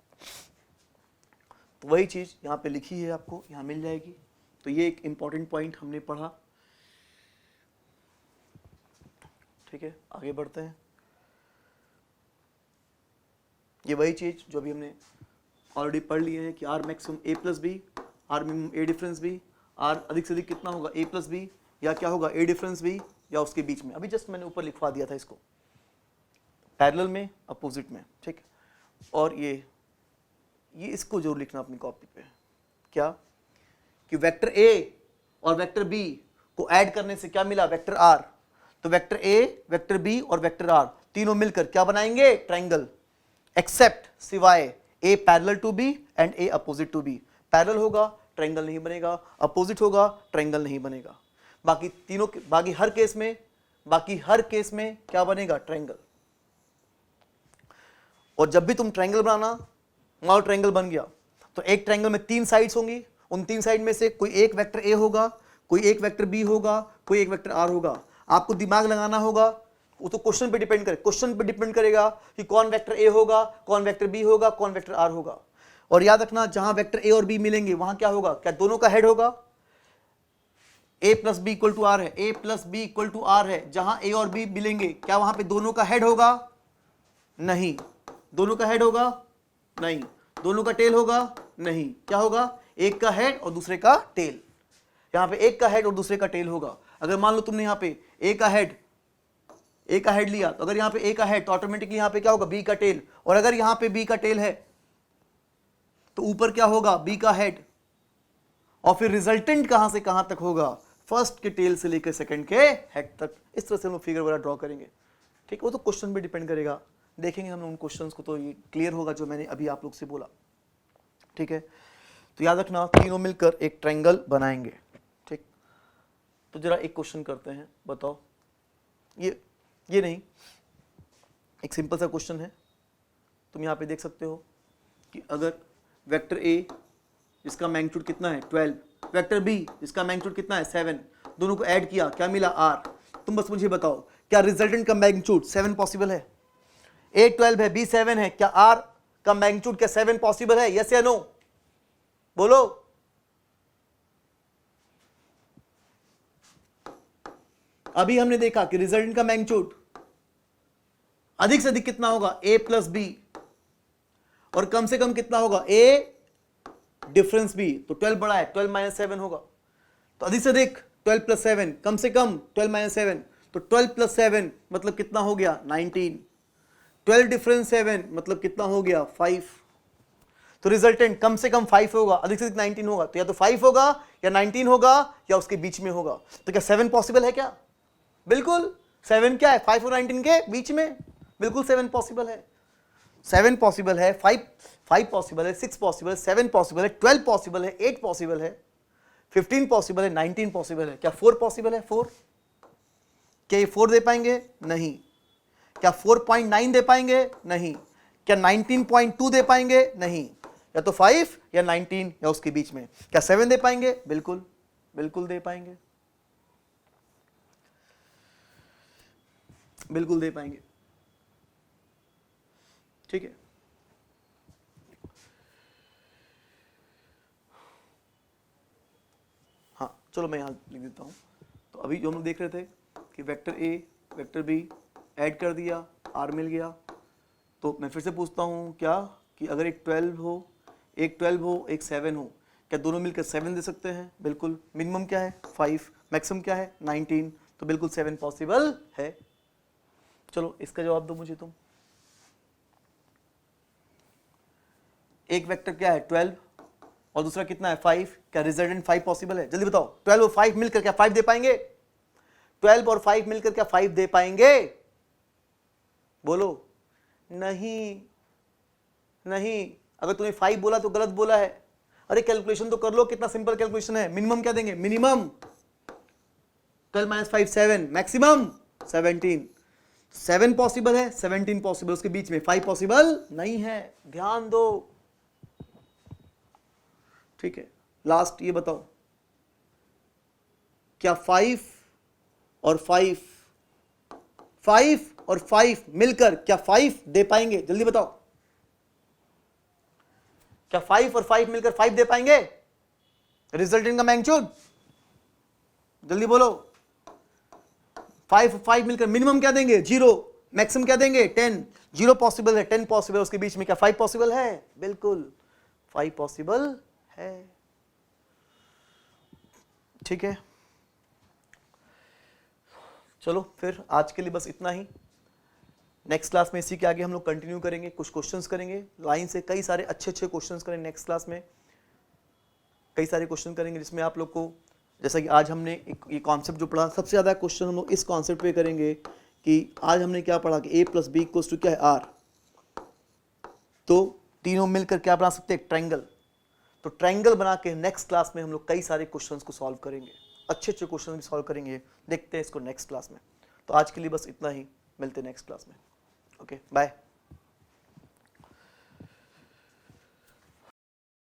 तो वही चीज यहां पे लिखी है, आपको यहां मिल जाएगी। तो ये एक इंपॉर्टेंट पॉइंट हमने पढ़ा। ठीक है, आगे बढ़ते हैं। ये वही चीज जो अभी हमने ऑलरेडी पढ़ लिए है कि R maximum A plus B, R minimum A difference B, R अधिक से अधिक कितना होगा? ए प्लस बी, या क्या होगा? ए डिफरेंस बी, या उसके बीच में। अभी जस्ट मैंने ऊपर लिखवा दिया था इसको, पैरेलल में, अपोजिट में। ठीक, और ये इसको जरूर लिखना अपनी कॉपी पे। क्या कि वेक्टर ए और वेक्टर बी को ऐड करने से क्या मिला? Vector R. तो वेक्टर ए, वेक्टर बी और वेक्टर आर तीनों मिलकर क्या बनाएंगे? ट्राइंगल। एक्सेप्ट सिवाय A parallel to B and A opposite to B. Parallel होगा ट्राइंगल नहीं बनेगा, अपोजिट होगा ट्राइंगल नहीं बनेगा। बाकी तीनों, बाकी हर केस में क्या बनेगा? ट्राइंगल। और जब भी तुम ट्राइंगल बनाना, मान लो ट्राइंगल बन गया, तो एक ट्राइंगल में 3 साइड्स होंगी। उन 3 साइड में से कोई एक वेक्टर ए होगा, कोई एक वेक्टर बी होगा, कोई एक वेक्टर आर होगा। आपको दिमाग लगाना होगा, वो तो क्वेश्चन पे डिपेंड करेगा कि कौन वेक्टर ए होगा, कौन वेक्टर बी होगा, कौन वेक्टर आर होगा। और याद रखना, जहां वेक्टर ए और बी मिलेंगे वहां क्या होगा? क्या दोनों का हेड होगा? A plus B equal to R है, A plus B equal to R है। जहां ए और बी मिलेंगे क्या वहां पे दोनों का हेड होगा? नहीं। दोनों का हेड होगा? नहीं। दोनों का टेल होगा? नहीं। क्या होगा? एक का हेड और दूसरे का टेल। यहां पे एक का हेड और दूसरे का टेल होगा। अगर मान लो तुमने यहां पे ए का हेड लिया, तो अगर यहां पे ए का हेड तो ऑटोमेटिकली यहां पे क्या होगा? बी का टेल। और अगर यहां पे बी का टेल है तो ऊपर क्या होगा? बी का हेड। और फिर रिजल्टेंट कहां से कहां तक होगा? फर्स्ट के टेल से लेकर सेकंड के हेड तक। इस तरह से हम लोग फिगर वगैरह ड्रॉ करेंगे। ठीक, वो तो क्वेश्चन पे डिपेंड करेगा, देखेंगे हम उन क्वेश्चंस को, तो ये क्लियर होगा जो मैंने अभी आप लोग से बोला। ठीक है, तो याद रखना तीनों मिलकर एक ट्रायंगल बनाएंगे। ठीक, तो जरा एक क्वेश्चन करते हैं, बताओ। ये नहीं, एक सिंपल सा क्वेश्चन है। तुम यहाँ पे देख सकते हो कि अगर वेक्टर ए जिसका मैग्नीट्यूड कितना है 12, वेक्टर बी जिसका मैग्नीट्यूड कितना है 7, दोनों को ऐड किया, क्या मिला? आर। तुम बस मुझे बताओ क्या रिजल्टेंट का मैग्नीट्यूड 7 पॉसिबल है? ए 12 है, बी 7 है, क्या आर का मैग्नीट्यूड क्या 7 पॉसिबल है? यस या नो? बोलो। अभी हमने देखा कि रिजल्टेंट का मैग्नीट्यूड अधिक से अधिक कितना होगा? ए प्लस बी, और कम से कम कितना होगा? ए डिफरेंस बी। तो 12 बड़ा है, 12 माइनस 7 होगा। तो अधिक से अधिक 12 प्लस 7, कम से कम 12 माइनस 7, तो 12 प्लस 7 मतलब कितना हो गया? 19। 12 डिफरेंस 7 मतलब कितना हो गया? 5। तो रिजल्टेंट कम से कम 5 होगा, अधिक से अधिक 19 होगा। तो या तो 5 होगा या 19 होगा या उसके बीच में होगा। तो क्या 7 पॉसिबल है? क्या बिल्कुल 7 क्या है? 5 और 19 के बीच में, बिल्कुल 7 पॉसिबल है। 7 पॉसिबल है, 5 पॉसिबल है, 6 पॉसिबल है, 7 पॉसिबल है, 12 पॉसिबल है, 8 पॉसिबल है, 15 पॉसिबल है, 19 पॉसिबल है। क्या 4 पॉसिबल है? 4। क्या ये 4 दे पाएंगे? नहीं। क्या 4.9 दे पाएंगे? नहीं। क्या 19.2 दे पाएंगे? नहीं। या तो 5 या 19 या उसके बीच में। क्या 7 दे पाएंगे? बिल्कुल बिल्कुल दे पाएंगे, बिल्कुल दे पाएंगे। ठीक है, हाँ चलो मैं यहां लिख देता हूं। तो अभी जो हम लोग देख रहे थे कि vector A vector B add कर दिया, आर मिल गया, तो मैं फिर से पूछता हूँ क्या कि अगर एक 12 हो, एक 7 हो, क्या दोनों मिलकर 7 दे सकते हैं? बिल्कुल। मिनिमम क्या है? 5, मैक्सिमम क्या है? 19, तो बिल्कुल 7 पॉसिबल है। चलो इसका जवाब दो मुझे तुम। एक वेक्टर क्या है? 12 और दूसरा कितना है? 5। क्या रिजल्टेंट 5 पॉसिबल है? जल्दी बताओ। 12 और 5 मिलकर क्या 5 दे पाएंगे? 12 और 5 मिलकर क्या 5 दे पाएंगे? बोलो। नहीं नहीं, अगर तूने 5 बोला तो गलत बोला है। अरे कैलकुलेशन तो कर लो, कितना सिंपल कैलकुलेशन है। मिनिमम क्या देंगे? Minimum 12 minus 5 7, maximum 17। 7 पॉसिबल है, 17 पॉसिबल, उसके बीच में 5 पॉसिबल नहीं है। ध्यान दो, ठीक है। लास्ट ये बताओ, क्या 5 और 5 मिलकर क्या 5 दे पाएंगे? जल्दी बताओ। क्या 5 और 5 मिलकर 5 दे पाएंगे? रिजल्टेंट का मैग्नीट्यूड जल्दी बोलो। 5 और 5 मिलकर मिनिमम क्या देंगे? 0। मैक्सिमम क्या देंगे? 10। 0 पॉसिबल है, 10 पॉसिबल, उसके बीच में क्या 5 पॉसिबल है? बिल्कुल 5 पॉसिबल है। ठीक है, चलो फिर आज के लिए बस इतना ही। नेक्स्ट क्लास में इसी के आगे हम लोग कंटिन्यू करेंगे, कुछ क्वेश्चंस करेंगे लाइन से, कई सारे अच्छे क्वेश्चंस करेंगे नेक्स्ट क्लास में। कई सारे क्वेश्चन करेंगे जिसमें आप लोग को, जैसा कि आज हमने ये कॉन्सेप्ट जो पढ़ा, सबसे ज़्यादा क्वेश्चन हम लोग इस कॉन्सेप्ट पे करेंगे कि आज हमने क्या पढ़ा कि a + b = क्या है? r। तो तीनों मिलकर क्या बना सकते हैं? एक ट्रायंगल। तो ट्रायंगल बना के नेक्स्ट क्लास में हम लोग कई सारे क्वेश्चंस को सॉल्व करेंगे, अच्छे क्वेश्चन भी सॉल्व करेंगे। देखते हैं इसको नेक्स्ट क्लास में। तो आज के लिए बस इतना ही, मिलते हैं नेक्स्ट क्लास में। Okay, bye.